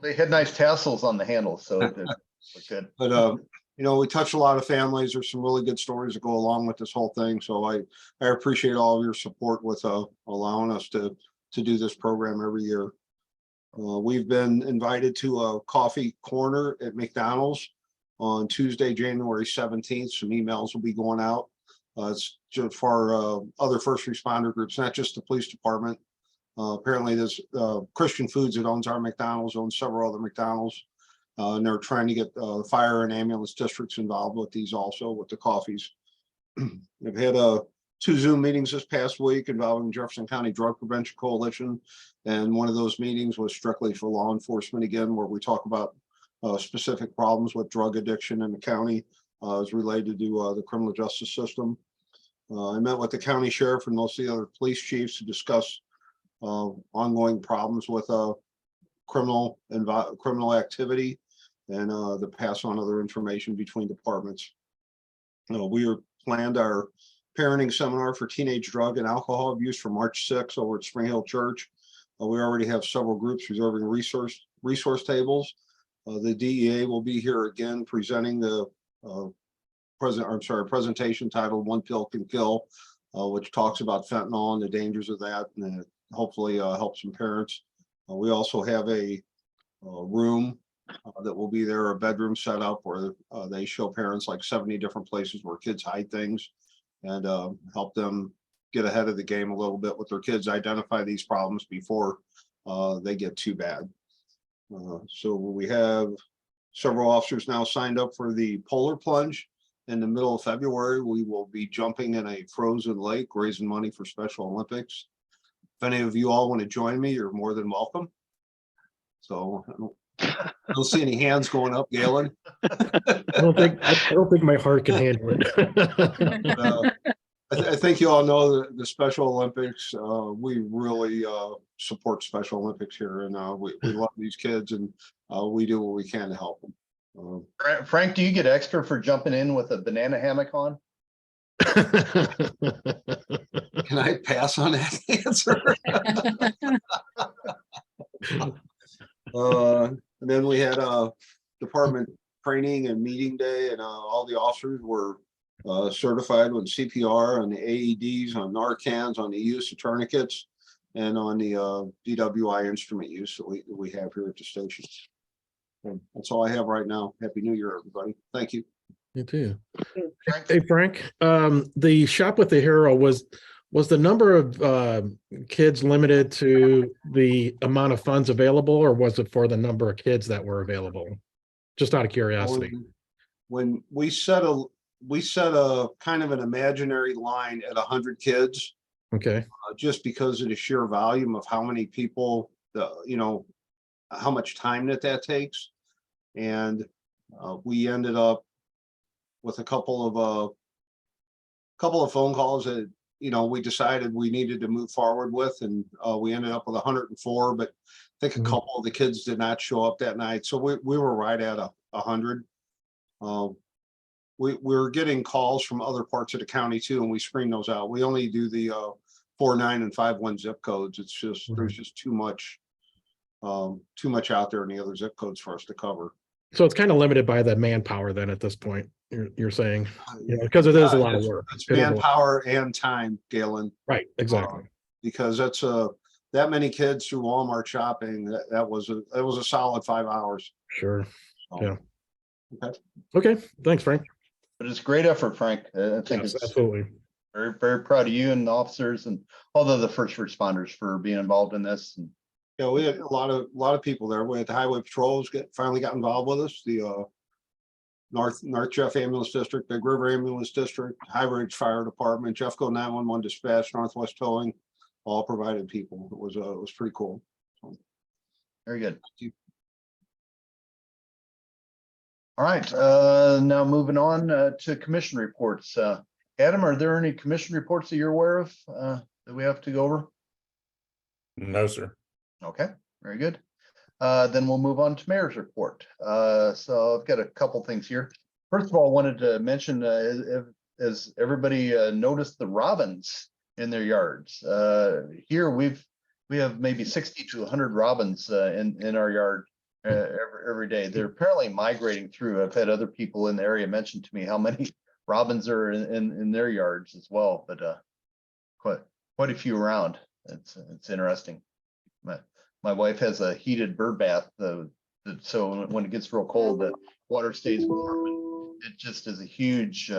They had nice tassels on the handles, so it looked good. But we touch a lot of families. There's some really good stories that go along with this whole thing. So I appreciate all of your support with allowing us to do this program every year. We've been invited to a coffee corner at McDonald's on Tuesday, January 17th. Some emails will be going out. It's just for other first responder groups, not just the police department. Apparently there's Christian Foods that owns our McDonald's, owns several other McDonald's. And they're trying to get fire and ambulance districts involved with these also, with the coffees. We've had 2 Zoom meetings this past week involving Jefferson County Drug Prevention Coalition. And one of those meetings was strictly for law enforcement again, where we talk about specific problems with drug addiction in the county as related to the criminal justice system. I met with the county sheriff and most of the other police chiefs to discuss ongoing problems with criminal activity and to pass on other information between departments. We planned our parenting seminar for teenage drug and alcohol abuse for March 6th over at Spring Hill Church. We already have several groups reserving resource tables. The DEA will be here again presenting the presentation titled "One Pill Can Kill," which talks about fentanyl and the dangers of that, and hopefully help some parents. We also have a room that will be there, a bedroom set up where they show parents like 70 different places where kids hide things, and help them get ahead of the game a little bit with their kids, identify these problems before they get too bad. So we have several officers now signed up for the polar plunge. In the middle of February, we will be jumping in a frozen lake, raising money for Special Olympics. If any of you all want to join me, you're more than welcome. So I don't see any hands going up, Galen. I don't think my heart can handle it. I think you all know the Special Olympics. We really support Special Olympics here, and we love these kids, and we do what we can to help them. Frank, do you get extra for jumping in with a banana hammock on? Can I pass on that answer? And then we had a department training and meeting day, and all the officers were certified with CPR on the AEDs, on Narcans, on the use of tourniquets, and on the DWI instrument use that we have here at the station. And that's all I have right now. Happy New Year, everybody. Thank you. You too. Hey, Frank, the Shop with the Hero was the number of kids limited to the amount of funds available, or was it for the number of kids that were available? Just out of curiosity. When we set a kind of an imaginary line at 100 kids, Okay. just because of the sheer volume of how many people, how much time that takes. And we ended up with a couple of phone calls that, we decided we needed to move forward with, and we ended up with 104, but I think a couple of the kids did not show up that night. So we were right at 100. We were getting calls from other parts of the county too, and we screened those out. We only do the 49 and 51 zip codes. It's just, there's just too much out there in the other zip codes for us to cover. So it's kind of limited by the manpower then at this point, you're saying, because it is a lot of work. It's manpower and time, Galen. Right, exactly. Because that's that many kids through Walmart shopping, that was a solid 5 hours. Sure. Yeah. Okay. Okay. Thanks, Frank. But it's great effort, Frank. I think Yes, it's absolutely. very, very proud of you and the officers and all of the first responders for being involved in this. And yeah, we had a lot of people there. We had the highway patrols finally got involved with us. The North Jeff Ambulance District, Big River Ambulance District, High Ridge Fire Department, Jeffco 911 Dispatch, Northwest Towing, all provided people. It was pretty cool. very good. All right, now moving on to commission reports. Adam, are there any commission reports that you're aware of that we have to go over? No, sir. Okay, very good. Then we'll move on to mayor's report. So I've got a couple things here. First of all, I wanted to mention, as everybody noticed the robins in their yards. Here we have maybe 60 to 100 robins in our yard every day. They're apparently migrating through. I've had other people in the area mention to me how many robins are in their yards as well, but quite a few around. It's interesting. My wife has a heated bird bath, so when it gets real cold, the water stays warm. And it just is a huge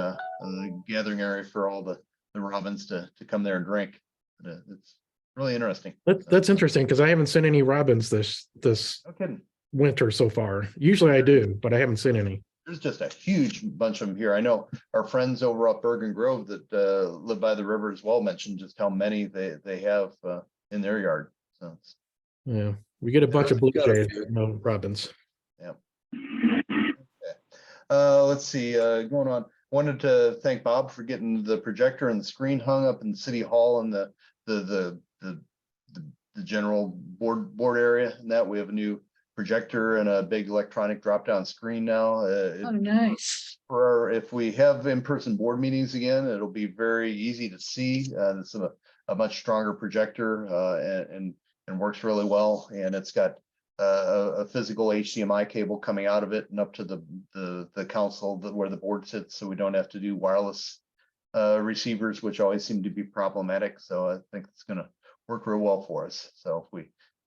gathering area for all the robins to come there and drink. It's really interesting. That's interesting because I haven't seen any robins this No kidding. winter so far. Usually I do, but I haven't seen any. There's just a huge bunch of them here. I know our friends over up Bergen Grove that live by the river as well mentioned just how many they have in their yard. So Yeah, we get a bunch of blue jays, no robins. yeah. Okay. Let's see. Going on. Wanted to thank Bob for getting the projector and the screen hung up in City Hall and the general board area. And that we have a new projector and a big electronic drop-down screen now. Oh, nice. If we have in-person board meetings again, it'll be very easy to see. It's a much stronger projector and works really well. And it's got a physical HDMI cable coming out of it and up to the council where the board sits, so we don't have to do wireless receivers, which always seem to be problematic. So I think it's going to work real well for us. So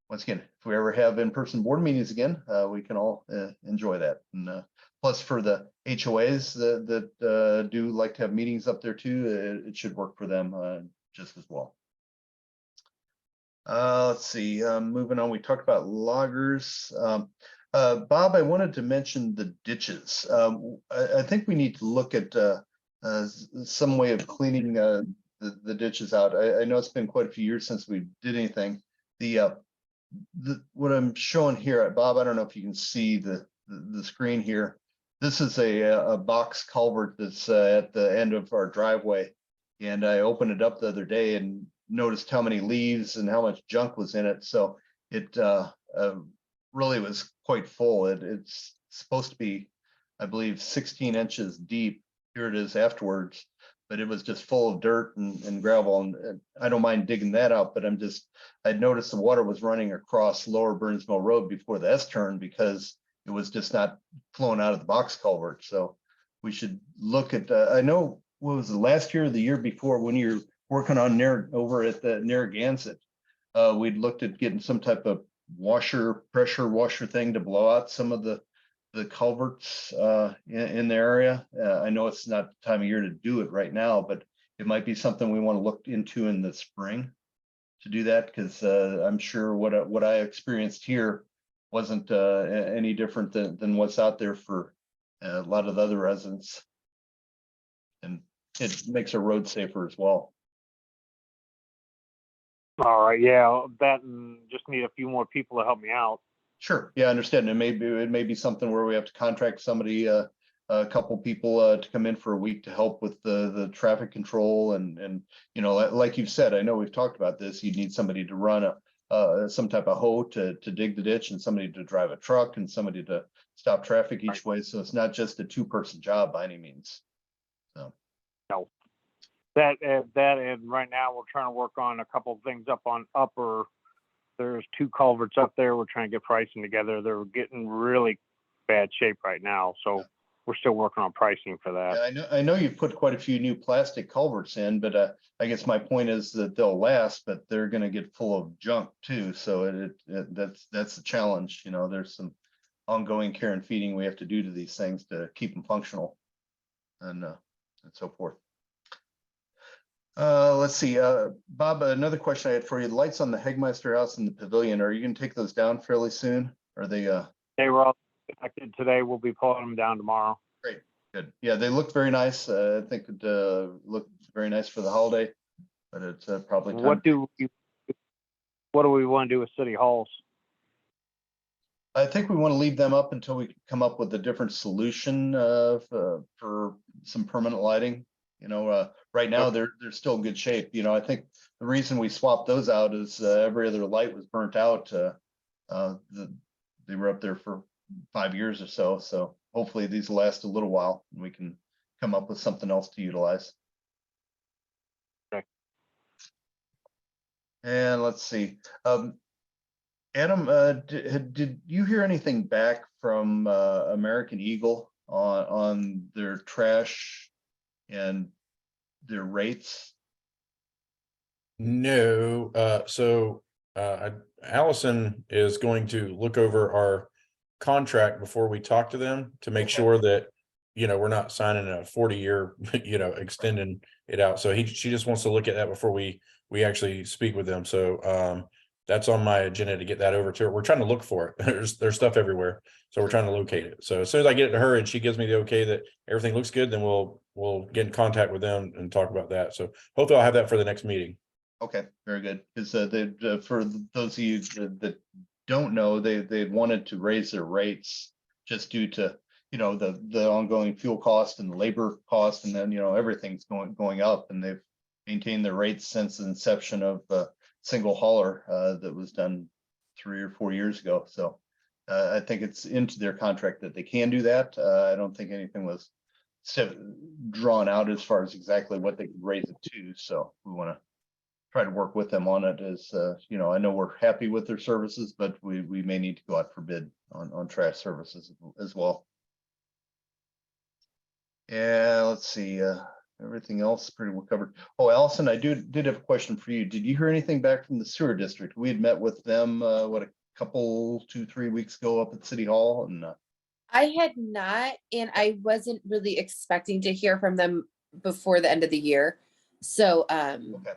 once again, if we ever have in-person board meetings again, we can all enjoy that. And plus for the HOAs that do like to have meetings up there too, it should work for them just as well. Let's see, moving on, we talked about loggers. Bob, I wanted to mention the ditches. I think we need to look at some way of cleaning the ditches out. I know it's been quite a few years since we did anything. What I'm showing here, Bob, I don't know if you can see the screen here. This is a box culvert that's at the end of our driveway. And I opened it up the other day and noticed how many leaves and how much junk was in it. So it really was quite full. It's supposed to be I believe 16 inches deep. Here it is afterwards, but it was just full of dirt and gravel. And I don't mind digging that out, but I'd noticed the water was running across Lower Burnsville Road before the S turn because it was just not flowing out of the box culvert. So we should look at, I know, what was the last year or the year before when you're working on over at the Narragansett, we'd looked at getting some type of pressure washer thing to blow out some of the culverts in the area. I know it's not the time of year to do it right now, but it might be something we want to look into in the spring to do that, because I'm sure what I experienced here wasn't any different than what's out there for a lot of the other residents. And it makes our road safer as well. All right, yeah, that and just need a few more people to help me out. Sure. Yeah, I understand. It may be something where we have to contract somebody, a couple people to come in for a week to help with the traffic control and you know, like you've said, I know we've talked about this. You need somebody to run some type of hoe to dig the ditch, and somebody to drive a truck, and somebody to stop traffic each way. So it's not just a 2-person job by any means. So. No. That and right now we're trying to work on a couple of things up on Upper. There's 2 culverts up there. We're trying to get pricing together. They're getting really bad shape right now. So we're still working on pricing for that. Yeah, I know you've put quite a few new plastic culverts in, but I guess my point is that they'll last, but they're going to get full of junk too. So that's a challenge. You know, there's some ongoing care and feeding we have to do to these things to keep them functional and so forth. Let's see, Bob, another question I had for you. The lights on the Hegmeister house in the pavilion, are you going to take those down fairly soon? Are they They were all connected today. We'll be pulling them down tomorrow. Great, good. Yeah, they look very nice. I think it looked very nice for the holiday, but it's probably time. What do we want to do with city halls? I think we want to leave them up until we come up with a different solution for some permanent lighting. You know, right now they're still in good shape. You know, I think the reason we swapped those out is every other light was burnt out. They were up there for 5 years or so. So hopefully these will last a little while and we can come up with something else to utilize. Okay. And let's see. Adam, did you hear anything back from American Eagle on their trash and their rates? No, Allison is going to look over our contract before we talk to them to make sure that, you know, we're not signing a 40-year, you know, extending it out. So she just wants to look at that before we actually speak with them. So that's on my agenda to get that over to her. We're trying to look for it. There's stuff everywhere. So we're trying to locate it. So as soon as I get it to her and she gives me the okay that everything looks good, then we'll get in contact with them and talk about that. So hopefully I'll have that for the next meeting. Okay, very good. Because for those of you that don't know, they wanted to raise their rates just due to, you know, the ongoing fuel cost and the labor cost, and then, you know, everything's going up, and they've maintained their rates since the inception of single hauler that was done 3 or 4 years ago. So I think it's into their contract that they can do that. I don't think anything was drawn out as far as exactly what they could raise it to. So we want to try to work with them on it. As you know, I know we're happy with their services, but we may need to go out for bid on trash services as well. Yeah, let's see. Everything else pretty well covered. Oh, Allison, I did have a question for you. Did you hear anything back from the sewer district? We had met with them, what, a couple, 2-3 weeks ago up at City Hall, and I had not, and I wasn't really expecting to hear from them before the end of the year. So okay.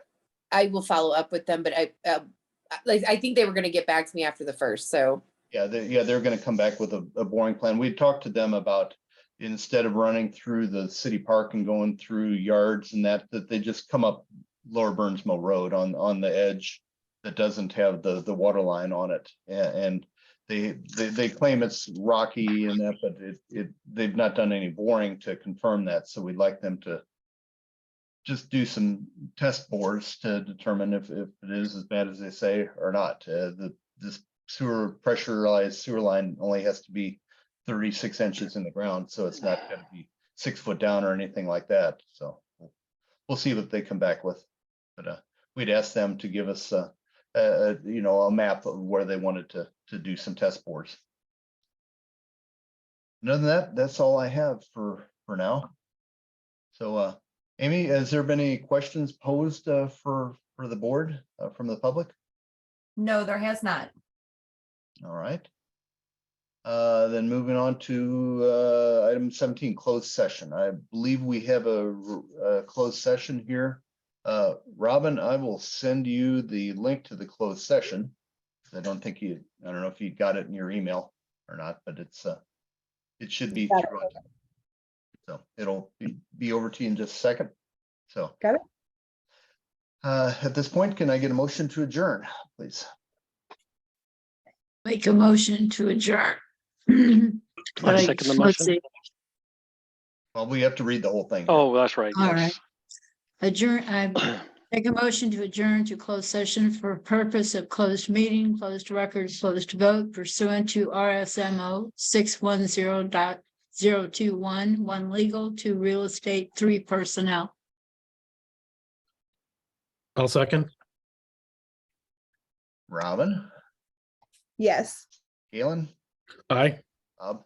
I will follow up with them, but I think they were going to get back to me after the first. So Yeah, they're going to come back with a boring plan. We talked to them about, instead of running through the city park and going through yards and that they just come up Lower Burnsville Road on the edge that doesn't have the water line on it. And they claim it's rocky and that, but they've not done any boring to confirm that. So we'd like them to just do some test bores to determine if it is as bad as they say or not. This pressurized sewer line only has to be 36 inches in the ground, so it's not gonna be 6 foot down or anything like that, so. We'll see what they come back with, but we'd ask them to give us a map of where they wanted to do some test bores. And other than that, that's all I have for now. So Amy, has there been any questions posed for the board from the public? No, there has not. All right. Then moving on to item 17, closed session. I believe we have a closed session here. Robin, I will send you the link to the closed session. I don't know if you got it in your email or not, but it should be Got it. through. So it'll be over to you in just a second. So Got it. At this point, can I get a motion to adjourn, please? Make a motion to adjourn. I second the Let's motion. see. Well, we have to read the whole thing. Oh, that's right. All Yes. right. Adjourn, I make a motion to adjourn to closed session for purpose of closed meeting, closed records, closed vote pursuant to RSMO 610.021, 1 legal, 2 real estate, 3 personnel. I'll second. Robin, Yes. Galen, Aye. Bob,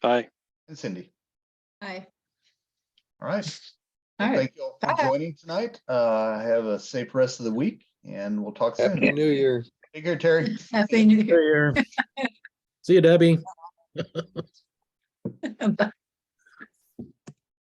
Aye. and Cindy. Aye. All right. All right. Thank you all for joining tonight. Have a safe rest of the week and we'll talk soon. Happy New Year. Take care, Terry. Happy New Year. See you, Debbie. Bye.